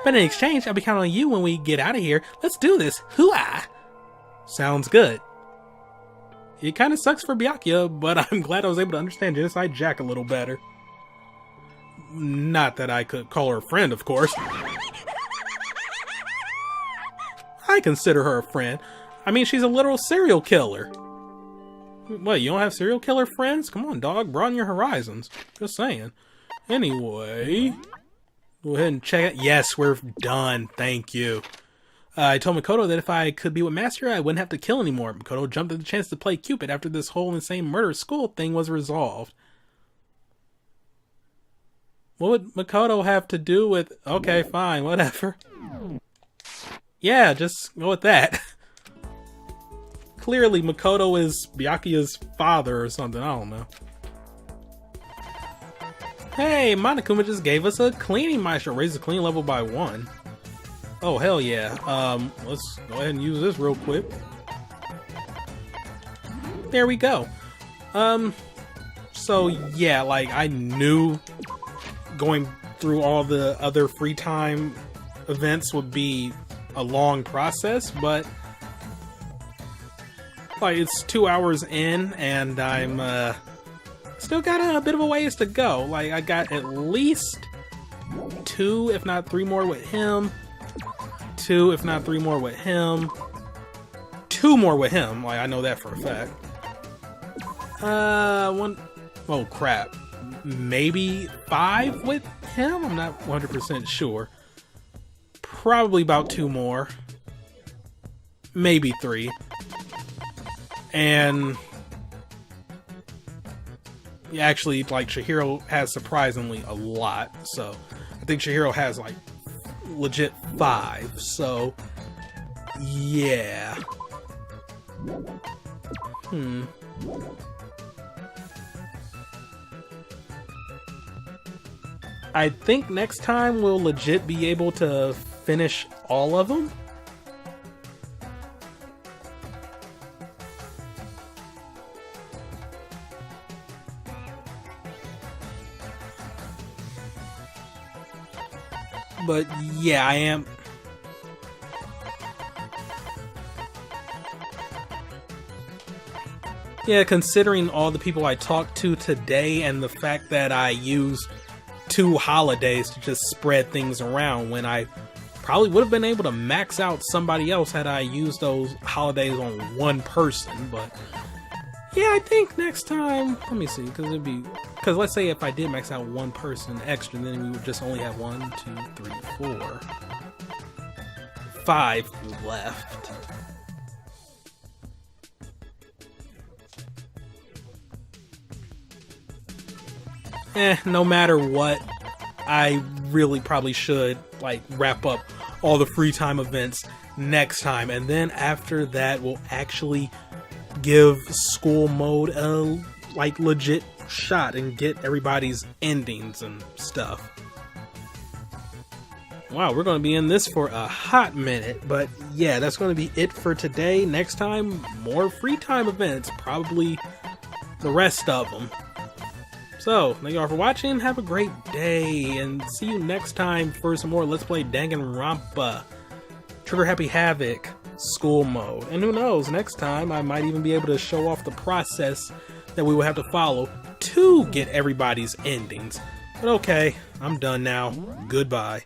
But in exchange, I'll be counting on you when we get out of here. Let's do this. Hoo-ah! Sounds good. It kind of sucks for Byakuya, but I'm glad I was able to understand Genocide Jack a little better. Not that I could call her a friend, of course. I consider her a friend. I mean, she's a literal serial killer. What, you don't have serial killer friends? Come on, dog, broaden your horizons. Just saying. Anyway, go ahead and check it. Yes, we're done. Thank you. I told Makoto that if I could be with Master, I wouldn't have to kill anymore. Makoto jumped at the chance to play Cupid after this whole insane murder school thing was resolved. What would Makoto have to do with... Okay, fine, whatever. Yeah, just go with that. Clearly, Makoto is Byakuya's father or something, I don't know. Hey, Monokuma just gave us a cleaning maestro. Raise the clean level by 1. Oh, hell yeah. Let's go ahead and use this real quick. There we go. So yeah, like, I knew going through all the other free time events would be a long process, but like, it's 2 hours in and I'm still got a bit of a ways to go. Like, I got at least 2 if not 3 more with him, 2 if not 3 more with him, 2 more with him, like, I know that for a fact. Oh crap, maybe 5 with him? I'm not 100% sure. Probably about 2 more. Maybe 3. And yeah, actually, like, Chihiro has surprisingly a lot. So I think Chihiro has like legit 5. So yeah. I think next time we'll legit be able to finish all of them. But yeah, I am. Yeah, considering all the people I talked to today and the fact that I used 2 holidays to just spread things around when I probably would have been able to max out somebody else had I used those holidays on 1 person. But yeah, I think next time, let me see, because let's say if I did max out 1 person extra, then we would just only have 1, 2, 3, 4, 5 left. No matter what, I really probably should like wrap up all the free time events next time, and then after that we'll actually give school mode a like legit shot and get everybody's endings and stuff. Wow, we're going to be in this for a hot minute, but yeah, that's going to be it for today. Next time, more free time events, probably the rest of them. So, thank you all for watching, have a great day, and see you next time for some more Let's Play Danganronpa, Trigger Happy Havoc, School Mode. And who knows, next time I might even be able to show off the process that we will have to follow to get everybody's endings. But okay, I'm done now. Goodbye.